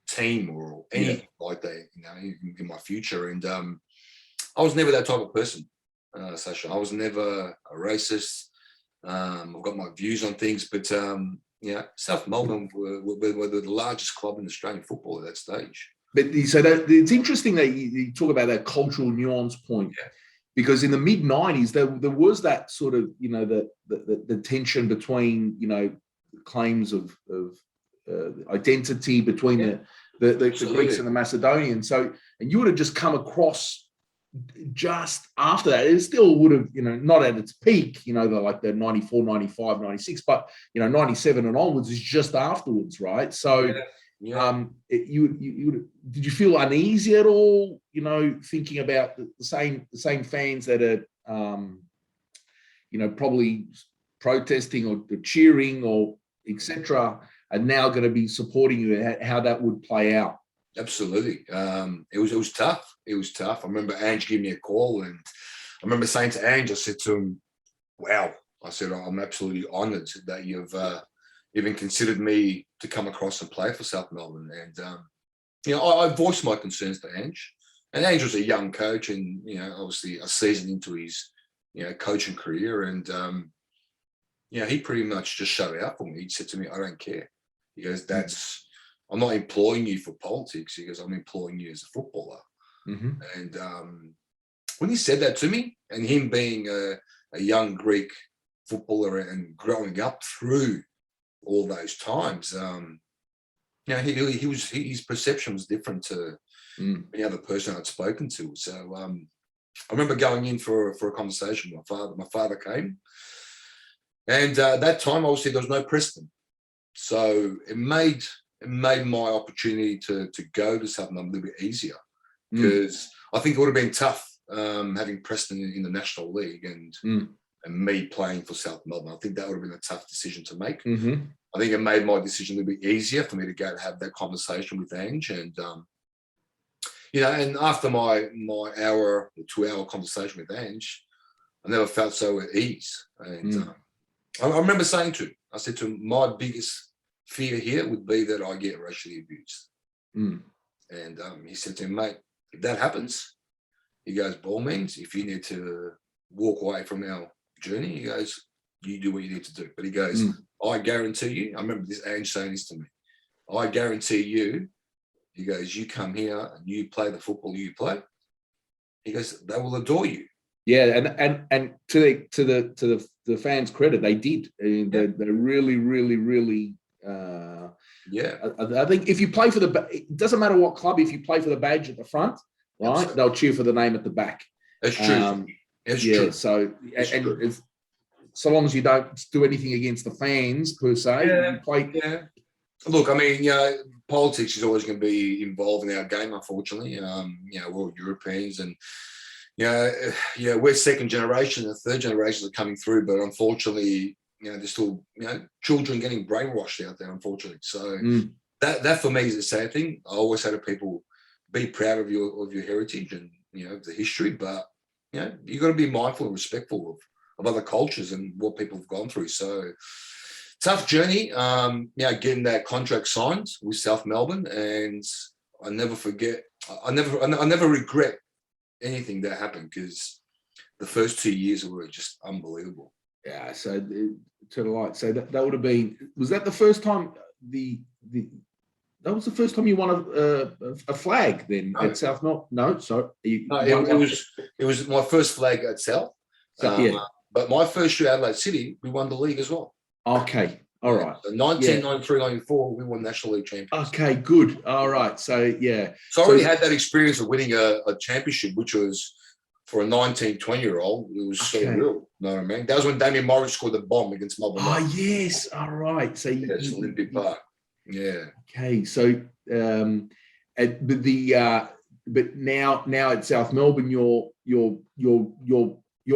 team or anything like that, in my future. And I was never that type of person, Sasha. I was never a racist. I've got my views on things, but South Melbourne were the largest club in Australian football at that stage. But so it's interesting that you talk about that cultural nuance point, because in the mid '90s there was that sort of the tension between claims of identity between the Greeks and the Macedonians. So, and you would have just come across just after that. It still would have, not at its peak, the 94, 95, 96, but 97 and onwards is just afterwards, right? So did you feel uneasy at all, thinking about the same fans that are probably protesting or cheering or etc. are now going to be supporting you, how that would play out? Absolutely. It was tough. It was tough. I remember Ange giving me a call, and I remember saying to Ange, I said to him, wow, I said, I'm absolutely honoured that you've even considered me to come across and play for South Melbourne. And, I voiced my concerns to Ange. And Ange was a young coach and, obviously a season into his, coaching career. And, he pretty much just shut it out for me. He said to me, I don't care. He goes, I'm not employing you for politics. He goes, I'm employing you as a footballer. Mm-hmm. And when he said that to me, and him being a young Greek footballer and growing up through all those times, his perception was different to any other person I'd spoken to. So I remember going in for a conversation with my father. My father came, and that time obviously there was no Preston, so it made my opportunity to go to South Melbourne a little bit easier, because I think it would have been tough having Preston in the National League and me playing for South Melbourne. I think that would have been a tough decision to make. Mm-hmm. I think it made my decision a little bit easier for me to go to have that conversation with Ange. And, and after my hour or 2 hour conversation with Ange, I never felt so at ease. And I remember saying to him, I said to him, my biggest fear here would be that I get racially abused. And he said to me, mate, if that happens, he goes, by all means, if you need to walk away from our journey, he goes, you do what you need to do. But he goes, I guarantee you, I remember this Ange saying this to me, I guarantee you, he goes, you come here and you play the football you play, he goes, they will adore you. Yeah, and to the fans' credit, they did. They're really, really, really. I think if you play for it doesn't matter what club. If you play for the badge at the front, right, absolutely, they'll cheer for the name at the back. That's true. It's true. So so long as you don't do anything against the fans per se, you play. Yeah. Look, I mean, politics is always going to be involved in our game, unfortunately. We're all Europeans, and we're second generation, and third generations are coming through, but unfortunately, there's still children getting brainwashed out there, unfortunately. So that for me is a sad thing. I always say to people, be proud of your heritage and the history, but you've got to be mindful and respectful of other cultures and what people have gone through. So tough journey, getting that contract signed with South Melbourne, and I never forget. I never regret anything that happened, because the first 2 years were just unbelievable. Yeah. So to the light. So that would have been. Was that the first time that was the first time you won a flag then at South Melbourne? No, sorry. It was my first flag at South. But my first year at Adelaide City, we won the league as well. Okay. All right. So 1993, 94, we won National League champions. Okay, good. All right. So, yeah. So I already had that experience of winning a championship, which was, for a 19, 20-year-old, it was so real. You know what I mean? That was when Damien Morris scored the bomb against Melbourne. Oh, yes. All right. So, yes, Olympic Park. Yeah. Okay. So, but now at South Melbourne, you're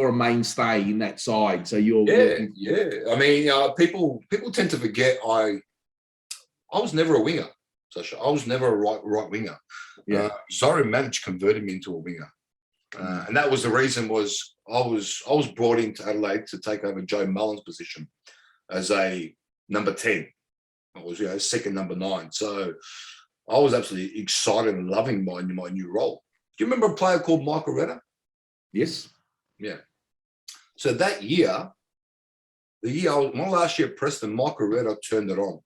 a mainstay in that side. So you're I mean, people tend to forget I was never a winger, Sasha. I was never a right winger. Yeah. Zoran Matic converted me into a winger, and that was the reason. Was I was brought into Adelaide to take over Joe Mullen's position as a number 10. I was second number 9. So I was absolutely excited and loving my new role. Do you remember a player called Michael Redder? Yes. Yeah. So that year, my last year at Preston, Michael Redder turned it on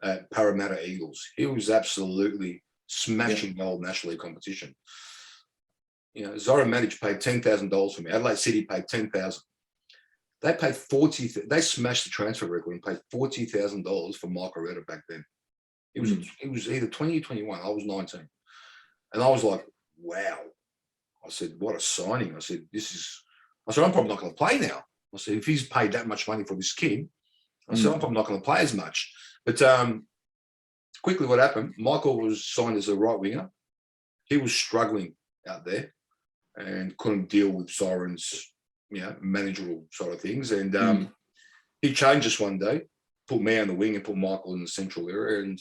at Parramatta Eagles. He was absolutely smashing the old National League competition. Zoran Matic paid $10,000 for me. Adelaide City paid $10,000. They paid they smashed the transfer record and paid $40,000 for Michael Redder back then. It was either 20 or 21. I was 19. And I was like, wow. I said, what a signing. I said, I'm probably not going to play now. I said, if he's paid that much money for this kid, I said, I'm probably not going to play as much. But quickly what happened, Michael was signed as a right winger. He was struggling out there and couldn't deal with Zoran's, managerial sort of things. And he changed us one day, put me on the wing and put Michael in the central area. And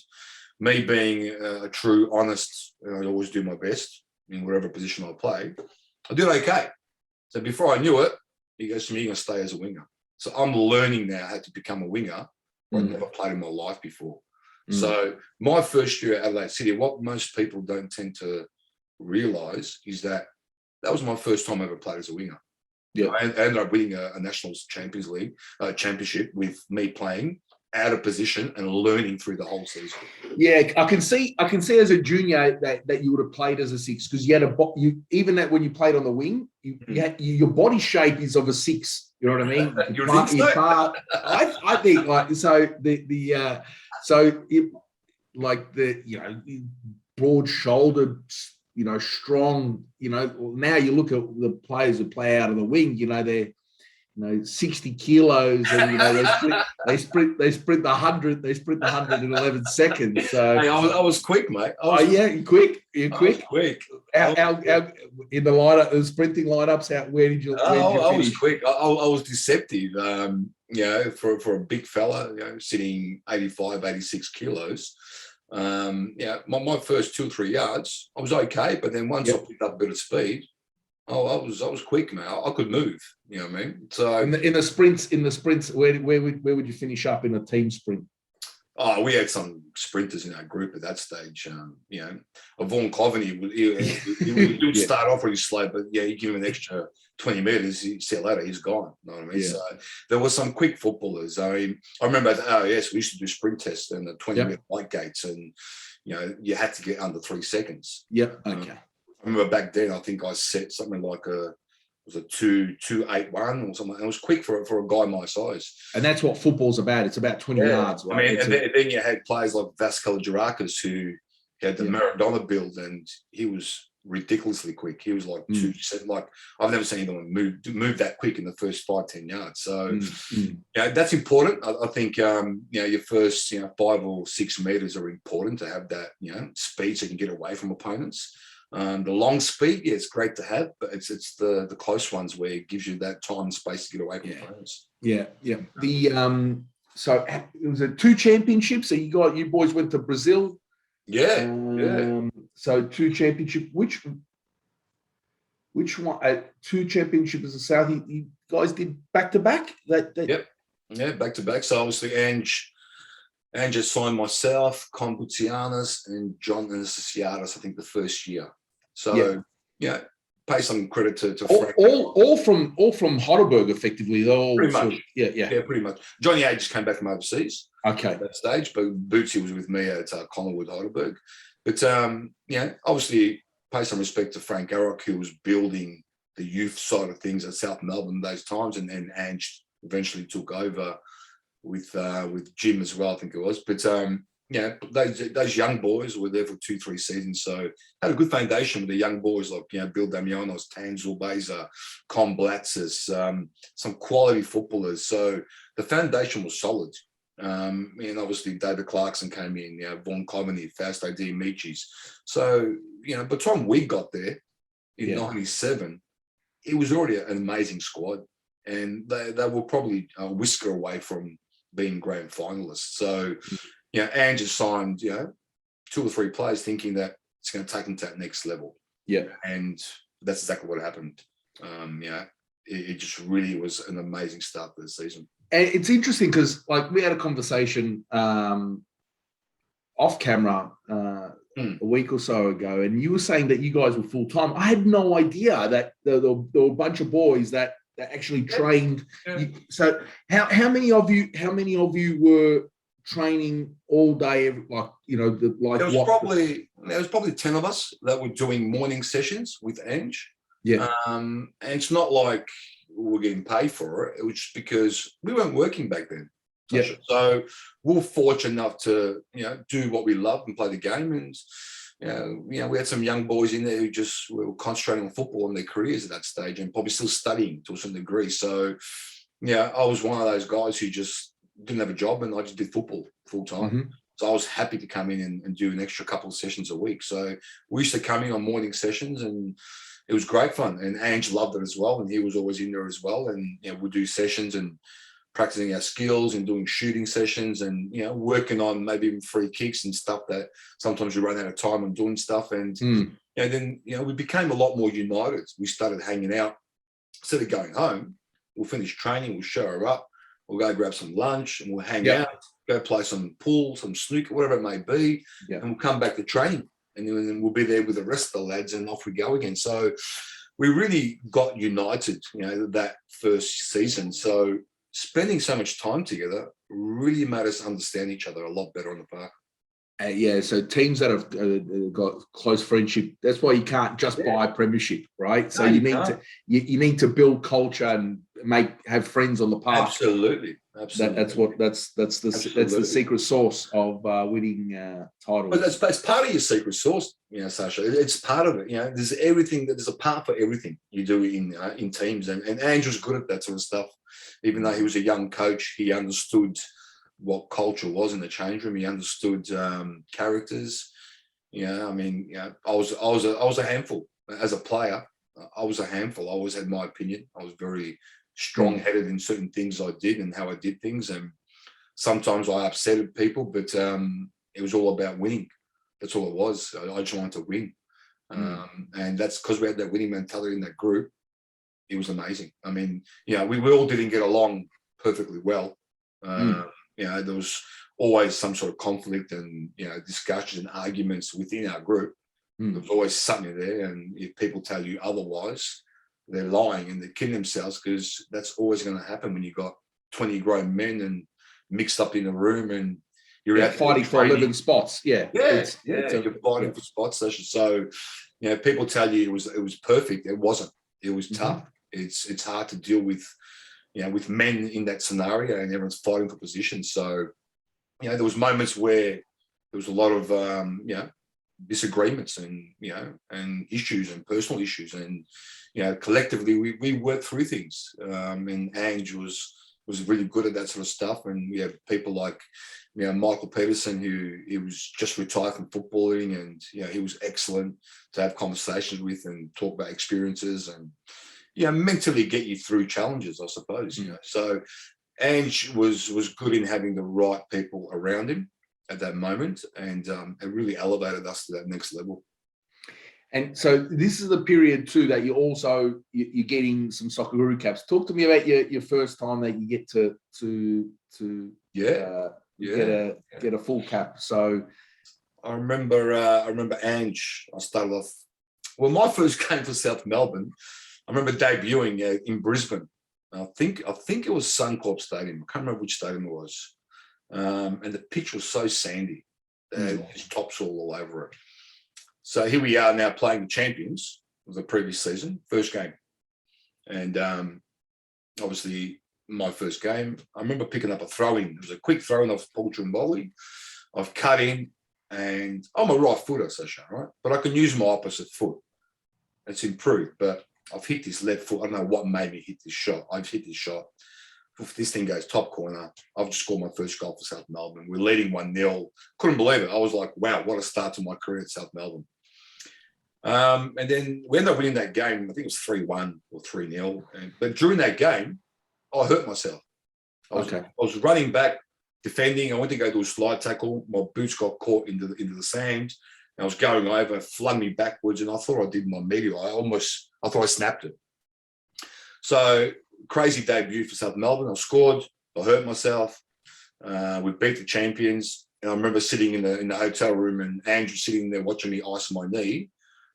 me being a true, honest, I always do my best in whatever position I play, I did okay. So before I knew it, he goes to me, you're going to stay as a winger. So I'm learning now how to become a winger. I've never played in my life before. So my first year at Adelaide City, what most people don't tend to realise is that was my first time I ever played as a winger. Yeah, I ended up winning a National Champions League championship with me playing out of position and learning through the whole season. Yeah, I can see as a junior that you would have played as a 6 because you had even that when you played on the wing, your body shape is of a 6. You know what I mean? I think like so broad shouldered, strong. Now you look at the players who play out of the wing. They're 60 kilos, and they sprint the 100. They sprint the 100 in 11 seconds. So hey, I was quick, mate. You're quick. You're quick. Quick. In the lineup, the sprinting lineups. Where did you? I was quick. I was deceptive. For a big fella, sitting 85, 86 kilos. My first 2 or 3 yards, I was okay, but then once I picked up a bit of speed. I was quick, man. I could move. You know what I mean? So in the sprints, where would you finish up in a team sprint? Oh, we had some sprinters in our group at that stage. Vaughan Cloveney, he would start off really slow, but you give him an extra 20 metres, you see later, he's gone. You know what I mean? Yeah. So there were some quick footballers. I remember at the RAS, we used to do sprint tests and the 20-minute light gates, and you had to get under 3 seconds. Yep. Okay. I remember back then, I think I set something like a 2:81 or something. And it was quick for a guy my size. And that's what football's about. It's about 20 yards. Right? I mean, and then you had players like Vasco Girakis who had the Maradona build, and he was ridiculously quick. He was like I've never seen anyone move that quick in the first 5-10 yards. So that's important. I think your first 5 or 6 meters are important to have that speed so you can get away from opponents. The long speed, it's great to have, but it's the close ones where it gives you that time and space to get away from opponents. Yeah. So it was 2 championships. So you boys went to Brazil. Yeah. So 2 championships. Which one? 2 championships as a South. You guys did back to back. Yep. Yeah, back to back. So obviously, Ange just signed myself, Computianas, and John Anastasiadis, I think, the first year. So pay some credit to Frank. All from Heidelberg, effectively. Pretty much. Yeah, pretty much. Johnny A just came back from overseas. Okay. At that stage, but Bootsy was with me at Collingwood Heidelberg. But obviously pay some respect to Frank Garrock, who was building the youth side of things at South Melbourne those times, and then Ange eventually took over with Jim as well, I think it was. But yeah, those young boys were there for 2-3 seasons, so had a good foundation with the young boys like Bill Damianos, Tanzil Beza, Con Blatzis, some quality footballers. So the foundation was solid. And obviously David Clarkson came in, Vaughan Coveney, Fausto Diamicis. So by the time we got there in '97, it was already an amazing squad, and they were probably a whisker away from being grand finalists. So. Ange has signed, 2 or 3 players thinking that it's going to take them to that next level. Yeah. And that's exactly what happened. It just really was an amazing start to the season. And it's interesting because, we had a conversation off camera a week or so ago, and you were saying that you guys were full time. I had no idea that there were a bunch of boys that actually trained. Yeah. So how many of you were training all day, there was probably 10 of us that were doing morning sessions with Ange. And it's not like we were getting paid for it. It was just because we weren't working back then. Sasha. So we were fortunate enough to do what we loved and play the game. And we had some young boys in there who just were concentrating on football in their careers at that stage and probably still studying to a certain degree. So I was one of those guys who just didn't have a job, and I just did football full time. Mm-hmm. So I was happy to come in and do an extra couple of sessions a week. So we used to come in on morning sessions, and it was great fun. And Ange loved it as well, and he was always in there as well. And we'd do sessions and practicing our skills and doing shooting sessions and working on maybe even free kicks and stuff that sometimes you run out of time on doing stuff. And then we became a lot more united. We started hanging out. Instead of going home, we'll finish training, we'll show her up. We'll go grab some lunch and we'll hang out, go play some pool, some snooker, whatever it may be, and we'll come back to training. And then we'll be there with the rest of the lads and off we go again. So we really got united, that first season. So spending so much time together really made us understand each other a lot better on the park. So teams that have got close friendship, that's why you can't just buy a premiership, right? So you need to build culture and have friends on the park. Absolutely. That's the secret sauce of winning titles. But that's part of your secret sauce, Sasha. It's part of it. There's everything. There's a part for everything you do in teams, and Ange was good at that sort of stuff. Even though he was a young coach, he understood what culture was in the change room. He understood characters. I was a handful as a player. I was a handful. I always had my opinion. I was very strong-headed in certain things I did and how I did things. And sometimes I upset people, but it was all about winning. That's all it was. I just wanted to win. And that's because we had that winning mentality in that group. It was amazing. We all didn't get along perfectly well. There was always some sort of conflict and, discussions and arguments within our group. There was always something there. And if people tell you otherwise, they're lying and they're killing themselves, because that's always going to happen when you've got 20 grown men and mixed up in a room and you're out fighting for 11 spots. You're fighting for spots. So, people tell you it was perfect. It wasn't. It was tough. It's hard to deal with, with men in that scenario and everyone's fighting for position. So, there was moments where there was a lot of, disagreements and, and issues and personal issues. And, collectively we worked through things. And Ange was really good at that sort of stuff. And we have people like, Michael Peterson, who he was just retired from footballing, and, he was excellent to have conversations with and talk about experiences and, mentally get you through challenges, I suppose. So Ange was good in having the right people around him at that moment, and it really elevated us to that next level. And so this is the period too that you're getting some Socceroo caps. Talk to me about your first time that you get to get a full cap. So I remember Ange. I started off. Well, my first game for South Melbourne, I remember debuting in Brisbane. I think it was Suncorp Stadium. I can't remember which stadium it was. And the pitch was so sandy. There's topsoil all over it. So here we are now playing the champions of the previous season, first game. And obviously my first game. I remember picking up a throw-in. It was a quick throw-in off Paul Trimboli. I've cut in, and I'm a right footer, Sasha, right? But I can use my opposite foot. It's improved, but I've hit this left foot. I don't know what made me hit this shot. I've hit this shot. If this thing goes top corner, I've just scored my first goal for South Melbourne. We're leading 1-0. Couldn't believe it. I was like, wow, what a start to my career at South Melbourne. And then we ended up winning that game. I think it was 3-1 or 3-0. But during that game, I hurt myself. I was running back, defending. I went to go do a slide tackle. My boots got caught into the sand. I was going over, flung me backwards, and I thought I did my medial. I thought I snapped it. So crazy debut for South Melbourne. I scored. I hurt myself. We beat the champions. And I remember sitting in the hotel room, and Andrew sitting there watching me ice my knee,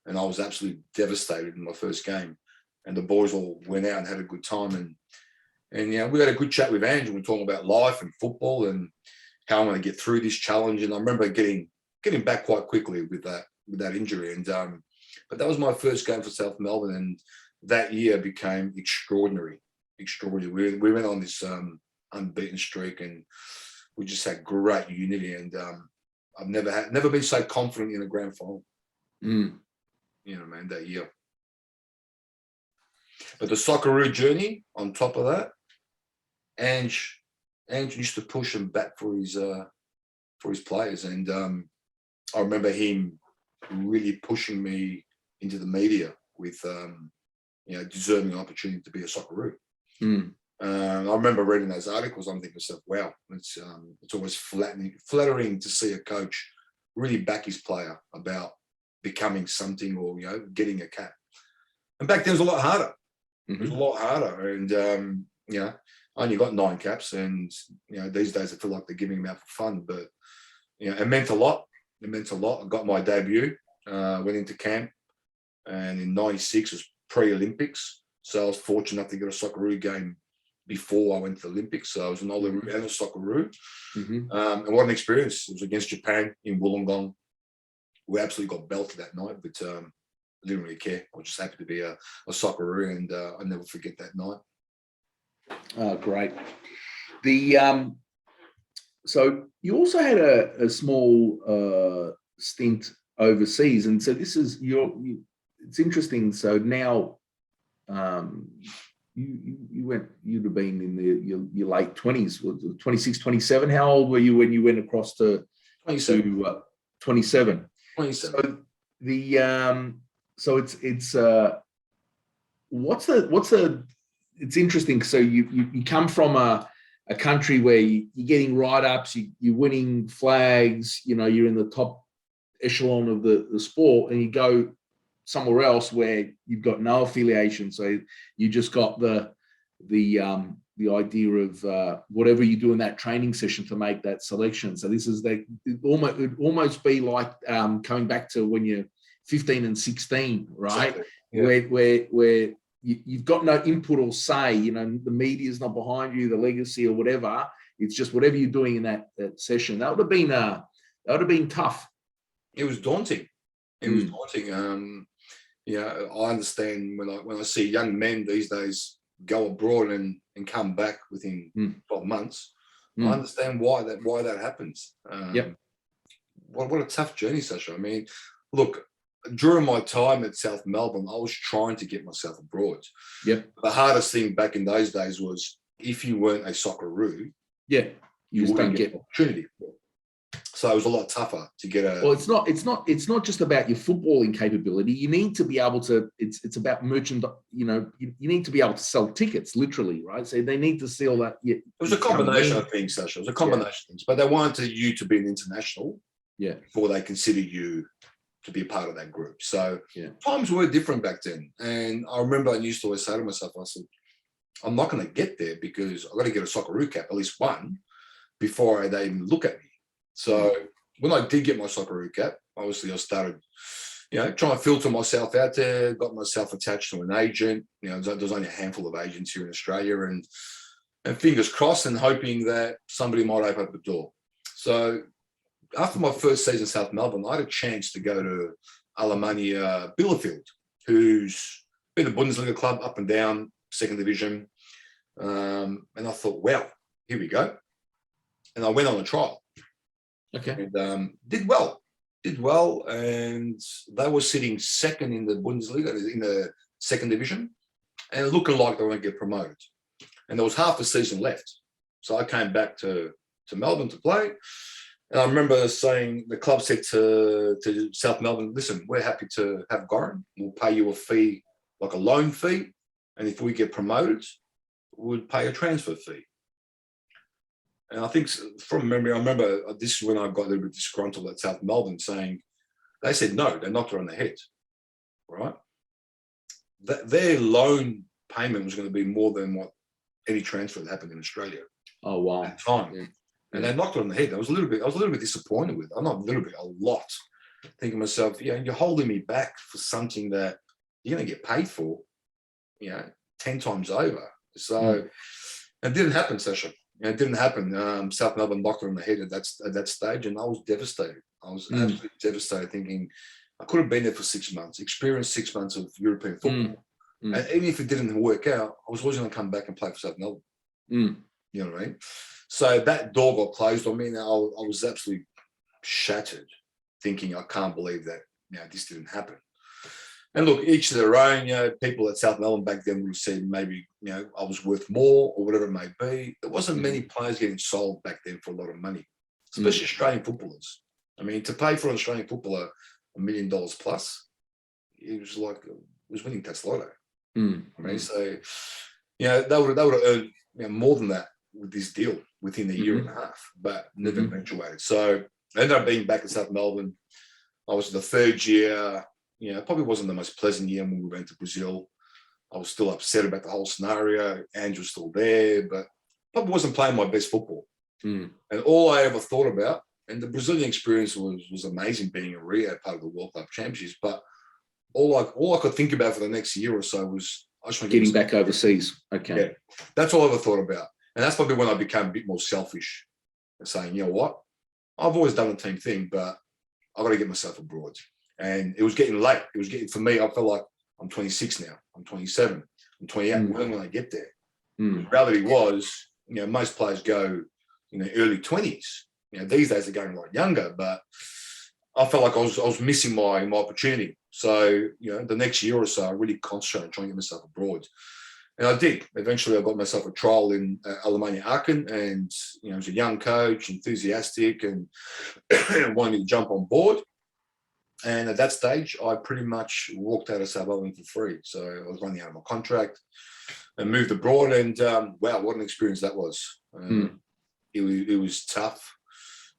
and I was absolutely devastated in my first game. And the boys all went out and had a good time. And yeah, we had a good chat with Andrew. We were talking about life and football and how I'm going to get through this challenge. And I remember getting back quite quickly with that injury. And but that was my first game for South Melbourne, and that year became extraordinary. We went on this unbeaten streak, and we just had great unity. And I've never been so confident in a grand final. You know, man, that year. But the Socceroo journey on top of that, Ange used to push him back for his players, and I remember him really pushing me into the media with deserving an opportunity to be a Socceroo. I remember reading those articles. I'm thinking to myself, wow, it's always flattering to see a coach really back his player about becoming something, or getting a cap. And back then it was a lot harder. It was a lot harder, and I only got 9 caps, and these days I feel like they're giving them out for fun, but it meant a lot. It meant a lot. I got my debut, went into camp, and in '96 was pre-Olympics, so I was fortunate enough to get a Socceroo game before I went to the Olympics. So I was an Olympian and a Socceroo, and what an experience! It was against Japan in Wollongong. We absolutely got belted that night, but I didn't really care. I was just happy to be a Socceroo, and I'll never forget that night. Oh, great. So you also had a small stint overseas, and so this is it's interesting. So now you'd have been in your late 20s, 26, 27. How old were you when you went across to 27? 27. So it's interesting. So you come from a country where you're getting write-ups, you're winning flags, you're in the top echelon of the sport, and you go somewhere else where you've got no affiliation. So you just got the idea of whatever you do in that training session to make that selection. So this is it'd almost be like coming back to when you're 15 and 16, right? Exactly. Yeah. Where you've got no input or say, the media's not behind you, the legacy or whatever. It's just whatever you're doing in that session. That would have been tough. It was daunting. It was daunting. I understand when I see young men these days go abroad and come back within 12 months. I understand why that happens. What a tough journey, Sasha. I mean, look, during my time at South Melbourne, I was trying to get myself abroad. Yep. The hardest thing back in those days was if you weren't a Socceroo, you just don't get an opportunity. So it was a lot tougher to get a. Well, it's not just about your footballing capability. You need to be able to. It's about merchandise. You need to be able to sell tickets, literally, right? So they need to sell that. It was a combination of things, Sasha. It was a combination of things, but they wanted you to be an international. Before they consider you to be a part of that group. So times were different back then. And I remember I used to always say to myself, I said, I'm not going to get there because I've got to get a Socceroo cap, at least one, before they even look at me. So when I did get my Socceroo cap, obviously I started, trying to filter myself out there, got myself attached to an agent. There's only a handful of agents here in Australia, and fingers crossed and hoping that somebody might open up the door. So after my first season in South Melbourne, I had a chance to go to Alemannia Bielefeld, who's been a Bundesliga club up and down, second division. And I thought, well, here we go. And I went on a trial. Okay. And did well. And they were sitting second in the Bundesliga, in the second division, and looking like they were going to get promoted. And there was half the season left. So I came back to Melbourne to play. And I remember saying, the club said to South Melbourne, listen, we're happy to have Goran. We'll pay you a fee, like a loan fee. And if we get promoted, we'll pay a transfer fee. And I think from memory, I remember this is when I got a little bit disgruntled at South Melbourne, saying, they said no, they knocked her on the head, right? Their loan payment was going to be more than what any transfer that happened in Australia. Oh, wow. At the time. Yeah. And they knocked her on the head. I was a little bit disappointed with it. I'm not a little bit, a lot. Thinking to myself, you're holding me back for something that you're going to get paid for, 10 times over. So it didn't happen, Sasha. It didn't happen. South Melbourne knocked her on the head at that stage, and I was devastated. I was absolutely devastated, thinking I could have been there for 6 months, experienced 6 months of European football. And even if it didn't work out, I was always going to come back and play for South Melbourne. You know what I mean? So that door got closed on me, and I was absolutely shattered, thinking I can't believe that this didn't happen. And look, each to their own. People at South Melbourne back then would have said maybe I was worth more or whatever it may be. There wasn't many players getting sold back then for a lot of money, especially Australian footballers. I mean, to pay for an Australian footballer $1 million plus, it was like winning tax lotto. I mean, so they would have earned more than that with this deal within a year and a half, but never eventuated. So I ended up being back in South Melbourne. I was the third year. It probably wasn't the most pleasant year when we went to Brazil. I was still upset about the whole scenario. Andrew was still there, but probably wasn't playing my best football. And all I ever thought about, and the Brazilian experience was amazing, being in Rio, part of the World Cup Championships, but all I could think about for the next year or so was I just want to getting back overseas. Okay. Yeah, that's all I ever thought about. And that's probably when I became a bit more selfish and saying, you know what? I've always done the team thing, but I've got to get myself abroad. And it was getting late. For me, I felt like I'm 26 now. I'm 27. I'm 28. When will I get there? The reality was, most players go, early 20s. These days they're going a lot younger, but I felt like I was missing my opportunity. So, the next year or so, I really concentrated on trying to get myself abroad. And I did. Eventually, I got myself a trial in Alemannia Aachen, and, I was a young coach, enthusiastic, and wanted me to jump on board. And at that stage, I pretty much walked out of South Melbourne for free. So I was running out of my contract and moved abroad. And wow, what an experience that was. It was tough.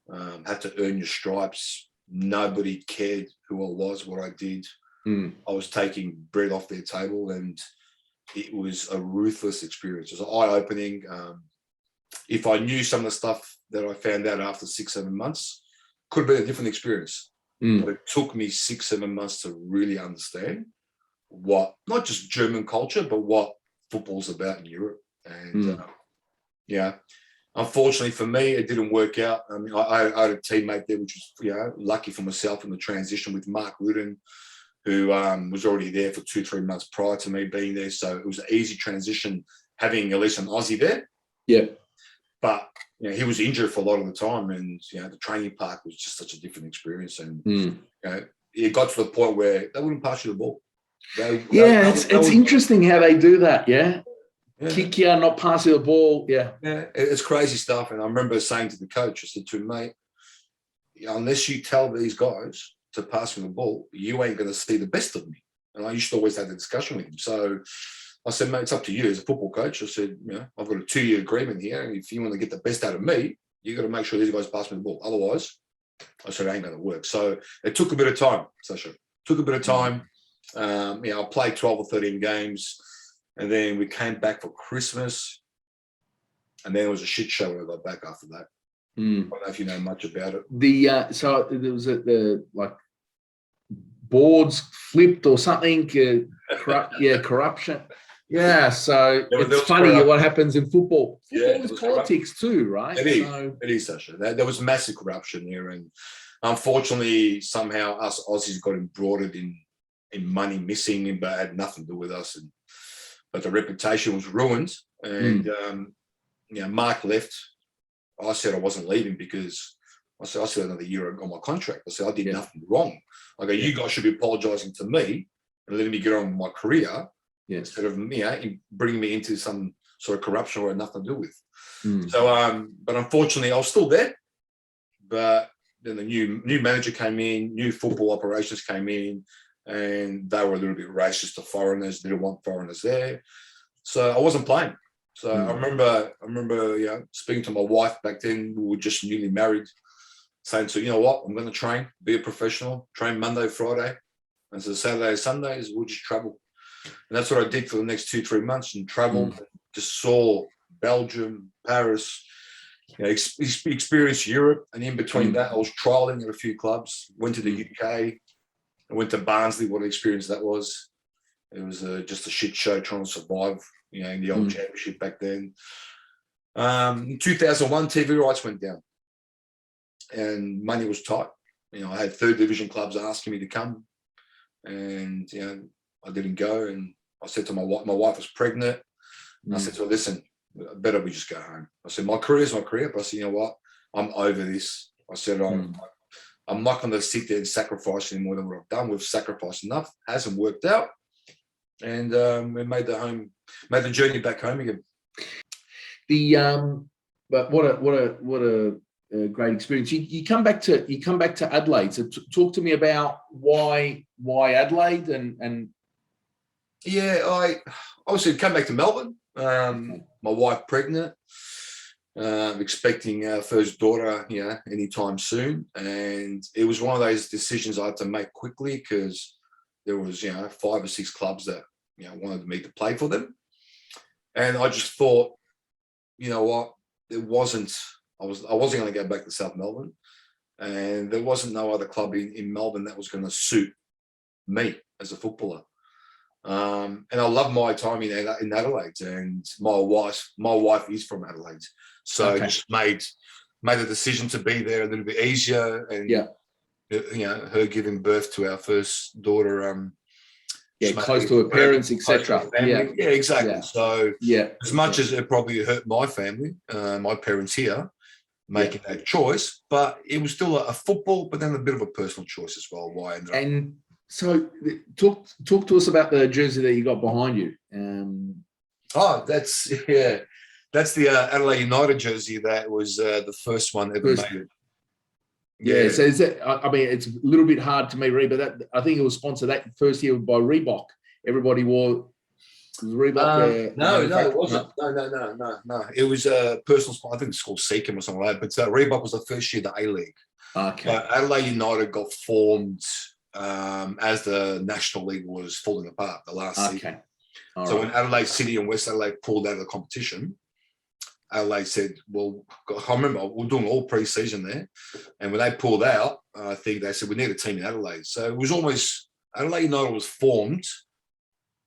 Had to earn your stripes. Nobody cared who I was, what I did. I was taking bread off their table, and it was a ruthless experience. It was eye-opening. If I knew some of the stuff that I found out after 6-7 months, could have been a different experience. But it took me 6-7 months to really understand what, not just German culture, but what football's about in Europe. And unfortunately for me, it didn't work out. I mean, I had a teammate there, which was, lucky for myself in the transition with Mark Rudin, who was already there for 2-3 months prior to me being there. So it was an easy transition having at least an Aussie there. Yeah. But he was injured for a lot of the time, and the training park was just such a different experience. And it got to the point where they wouldn't pass you the ball. It's interesting how they do that. Yeah, kick you, not pass you the ball. Yeah, it's crazy stuff. And I remember saying to the coach, I said to him, mate, unless you tell these guys to pass me the ball, you ain't going to see the best of me. And I used to always have the discussion with him. So I said, mate, it's up to you as a football coach. I said, I've got a 2-year agreement here. And if you want to get the best out of me, you got to make sure these guys pass me the ball. Otherwise, I said, it ain't going to work. So it took a bit of time, Sasha. Took a bit of time. I played 12 or 13 games. And then we came back for Christmas. And then it was a shit show when I got back after that. I don't know if you know much about it. So there was the boards flipped or something. Corruption. Yeah, so it's funny what happens in football. Football is politics too, right? It is, Sasha. There was massive corruption here, and unfortunately, somehow us Aussies got embroidered in money missing, but it had nothing to do with us. But the reputation was ruined And Mark left. I said I wasn't leaving because I said I still had another year on my contract. I said I did nothing wrong. I go, you guys should be apologising to me and letting me get on with my career instead of bringing me into some sort of corruption or nothing to do with. So, but unfortunately, I was still there. But then the new manager came in, new football operations came in, and they were a little bit racist to foreigners. Didn't want foreigners there, so I wasn't playing. So I remember, speaking to my wife back then. We were just newly married, saying to her, you know what, I'm going to train, be a professional, train Monday, Friday, and so Saturday, Sundays we'll just travel. And that's what I did for the next 2-3 months, and traveled. Just saw Belgium, Paris, experienced Europe, and in between that, I was trialing at a few clubs. Went to the UK. I went to Barnsley. What an experience that was! It was just a shit show trying to survive, in the old championship back then. In 2001, TV rights went down, and money was tight. I had third division clubs asking me to come, and I didn't go. And I said to my wife was pregnant. And I said to her, listen, better we just go home. I said, my career is my career, but I said, you know what? I'm over this. I said, I'm not going to sit there and sacrifice any more than what I've done. We've sacrificed enough. Hasn't worked out. And we made the journey back home again. But what a great experience. You come back to Adelaide. So talk to me about why Adelaide and. Yeah, I obviously come back to Melbourne. My wife pregnant, expecting our first daughter, anytime soon. And it was one of those decisions I had to make quickly because there was, 5 or 6 clubs that, wanted me to play for them. And I just thought, you know what, I wasn't going to go back to South Melbourne. And there wasn't no other club in Melbourne that was going to suit me as a footballer. And I love my time in Adelaide, and my wife is from Adelaide, so it just made the decision to be there a little bit easier. And her giving birth to our first daughter, close to her parents, etc. Exactly. So as much as it probably hurt my family, my parents here, making that choice, but it was still a football, but then a bit of a personal choice as well. Why I ended up. So talk to us about the jersey that you got behind you. That's the Adelaide United jersey. That was the first one ever made. Yeah. So is that? I mean, it's a little bit hard to me read, but I think it was sponsored that first year by Reebok. Everybody wore. Was Reebok no, it wasn't. No. It was a personal sponsor. I think it's called Seacom or something like that. But Reebok was the first year the A-League. Okay. Adelaide United got formed as the National League was falling apart the last season. So when Adelaide City and West Adelaide pulled out of the competition, Adelaide said, well, I remember we're doing all pre-season there. And when they pulled out, I think they said, we need a team in Adelaide. So it was almost, Adelaide United was formed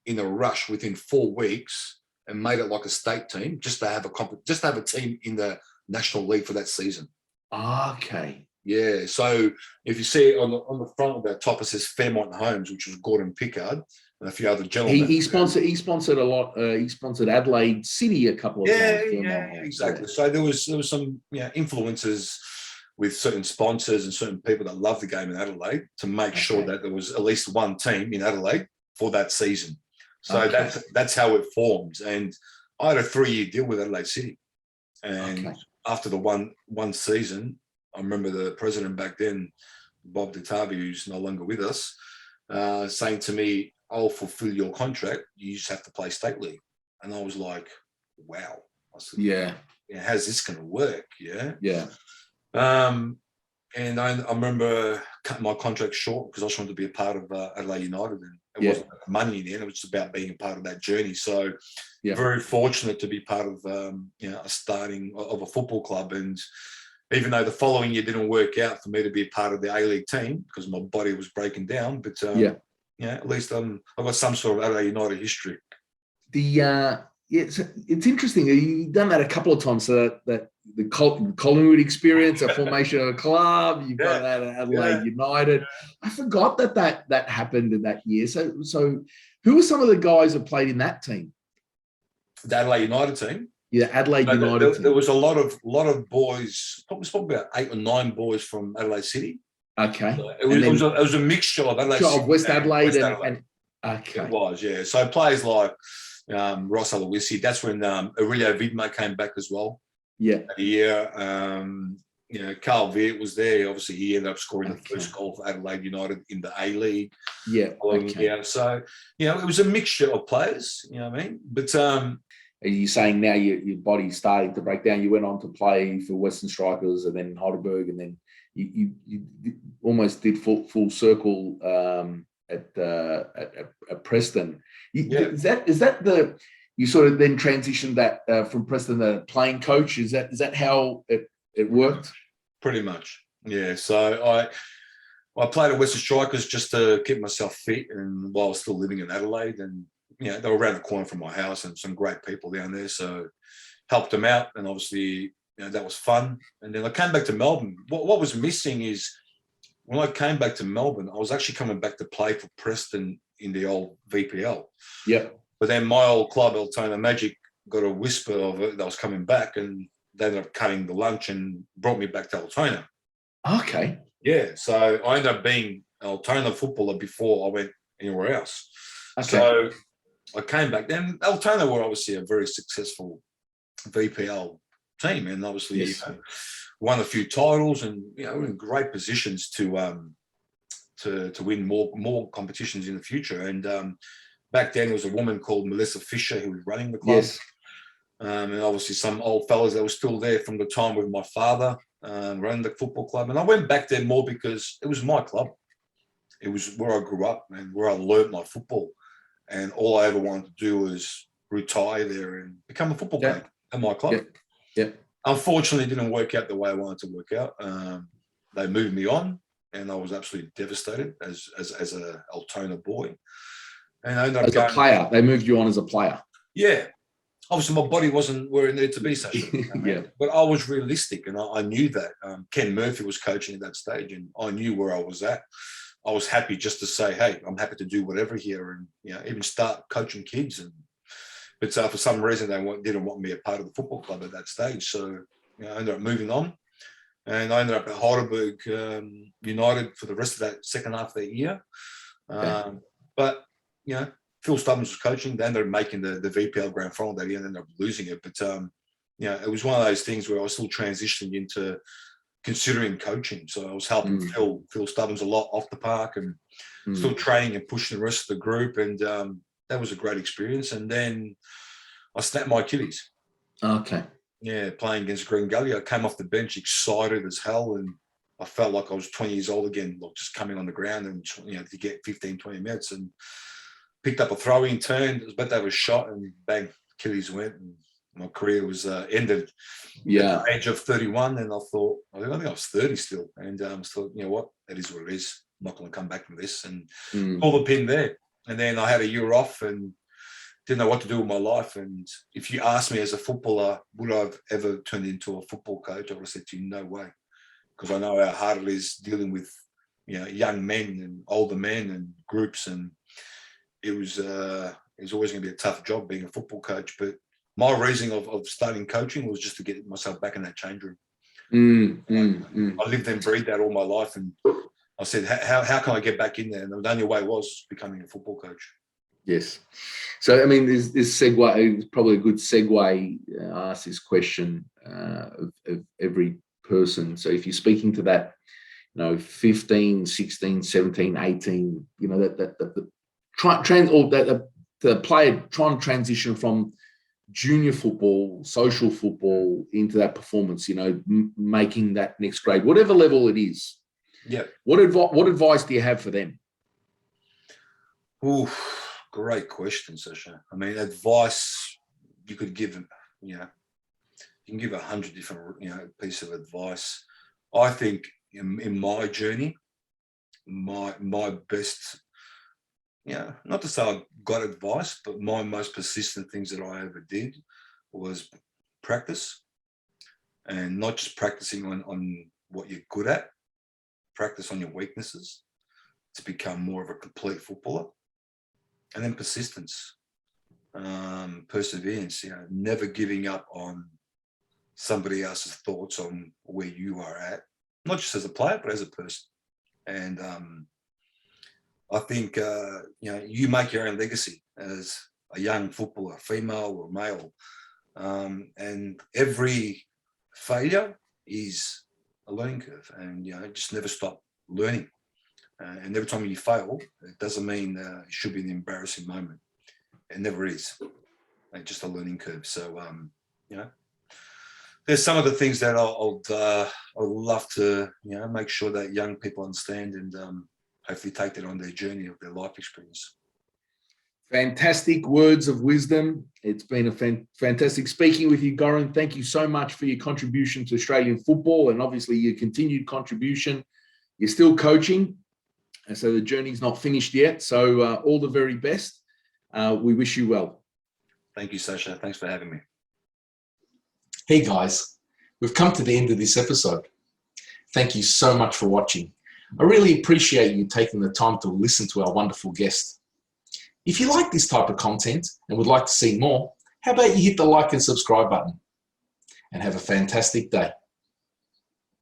in a rush within 4 weeks and made it like a state team just to have a team in the National League for that season. Okay. Yeah, so if you see on the front of that top, it says Fairmont Homes, which was Gordon Pickard and a few other gentlemen. He sponsored a lot. He sponsored Adelaide City a couple of times. Yeah, exactly. So there was some influences with certain sponsors and certain people that love the game in Adelaide to make sure that there was at least one team in Adelaide for that season. So that's how it formed. And I had a 3-year deal with Adelaide City, and after the one season, I remember the president back then, Bob Detavi, who's no longer with us, saying to me, I'll fulfill your contract. You just have to play state league. And I was like, wow. I said, how's this going to work? Yeah. And I remember cutting my contract short because I just wanted to be a part of Adelaide United. And it wasn't about the money in the end. It was just about being a part of that journey. So very fortunate to be part of, a starting of a football club. And even though the following year didn't work out for me to be a part of the A-League team because my body was breaking down, but at least I've got some sort of Adelaide United history. It's interesting. You've done that a couple of times. So that the Collingwood experience, a formation of a club. You've got that at Adelaide United. I forgot that happened in that year. So who were some of the guys that played in that team? the Adelaide United team. Yeah, Adelaide So United team. there was a lot of boys, probably about 8 or 9 boys from Adelaide City. Okay. So it was a mixture of Adelaide City of West Adelaide West and Adelaide. okay. It was, yeah. So players like Ross Aloisi, that's when Aurelio Vidma came back as well. Yeah. That year. Carl Viet was there. Obviously, he ended up scoring the first goal for Adelaide United in the A-League. Yeah. Yeah. So, it was a mixture of players, you know what I mean? But are you saying now your body's starting to break down? You went on to play for Western Strikers and then Heidelberg, and then you almost did full circle at Preston. Is that the you sort of then transitioned that from Preston to playing coach? Is that how it worked? Pretty much, yeah. So I played at Western Strikers just to keep myself fit, and while I was still living in Adelaide, and they were around the corner from my house, and some great people down there, so helped them out, and obviously that was fun. And then I came back to Melbourne. What was missing is when I came back to Melbourne, I was actually coming back to play for Preston in the old VPL. Yep. But then my old club, Altona Magic, got a whisper of it that I was coming back, and they ended up cutting the lunch and brought me back to Altona. Okay. Yeah. So I ended up being an Altona footballer before I went anywhere else. Okay. So I came back. Then Altona were obviously a very successful VPL team, and obviously won a few titles, and were in great positions to win more competitions in the future. And back then, there was a woman called Melissa Fisher who was running the club. Yes. And obviously some old fellas that were still there from the time with my father running the football club. And I went back there more because it was my club. It was where I grew up and where I learned my football. And all I ever wanted to do was retire there and become a football coach at my club. Yeah. Unfortunately, it didn't work out the way I wanted to work out. They moved me on, and I was absolutely devastated as a Altona boy. And I ended up a player. They moved you on as a player. Yeah. Obviously, my body wasn't where it needed to be, Sasha. But I was realistic, and I knew that. Ken Murphy was coaching at that stage, and I knew where I was at. I was happy just to say, hey, I'm happy to do whatever here, and even start coaching kids. But for some reason, they didn't want me a part of the football club at that stage. So I ended up moving on, and I ended up at Heidelberg United for the rest of that second half of that year. But Phil Stubbins was coaching. They ended up making the VPL grand final that year and ended up losing it. But, it was one of those things where I was still transitioning into considering coaching. So I was helping Phil Stubbins a lot off the park and still training and pushing the rest of the group. And that was a great experience. And then I snapped my Achilles. Okay. Yeah, playing against Green Gully. I came off the bench excited as hell, and I felt like I was 20 years old again, like just coming on the ground and, to get 15, 20 minutes, and picked up a throw-in, turned, it was about to have a shot, and bang, Achilles went, and my career was ended at the age of 31. And I think I was 30 still, and I thought, you know what, that is what it is. I'm not going to come back from this, and pull the pin there. And then I had a year off and didn't know what to do with my life. And if you asked me as a footballer, would I have ever turned into a football coach, I would have said to you, no way, because I know how hard it is dealing with young men and older men and groups, and it was always going to be a tough job being a football coach. But my reason of starting coaching was just to get myself back in that change room. I lived and breathed that all my life, and I said, how can I get back in there? And the only way was becoming a football coach. Yes. So, I mean, this segue is probably a good segue. I ask this question of every person. So if you're speaking to that, 15, 16, 17, 18, the player trying to transition from junior football, social football into that performance, making that next grade, whatever level it is. Yeah. What advice do you have for them? Ooh, great question, Sasha. I mean, advice you could give them, you can give 100 different, pieces of advice. I think in my journey, my best, not to say I got advice, but my most persistent things that I ever did was practice, and not just practicing on what you're good at, practice on your weaknesses to become more of a complete footballer, and then persistence. perseverance, never giving up on somebody else's thoughts on where you are at, not just as a player, but as a person. And I think, you make your own legacy as a young footballer, female or male. And every failure is a learning curve, and, just never stop learning. And every time you fail, it doesn't mean it should be an embarrassing moment. It never is. It's just a learning curve. So, there's some of the things that I'd love to, make sure that young people understand, and hopefully take that on their journey of their life experience. Fantastic words of wisdom. It's been a fantastic speaking with you, Goran. Thank you so much for your contribution to Australian football, and obviously your continued contribution. You're still coaching, and so the journey's not finished yet. So all the very best. We wish you well. Thank you, Sasha. Thanks for having me. Hey guys, we've come to the end of this episode. Thank you so much for watching. I really appreciate you taking the time to listen to our wonderful guest. If you like this type of content and would like to see more, how about you hit the like and subscribe button? And have a fantastic day.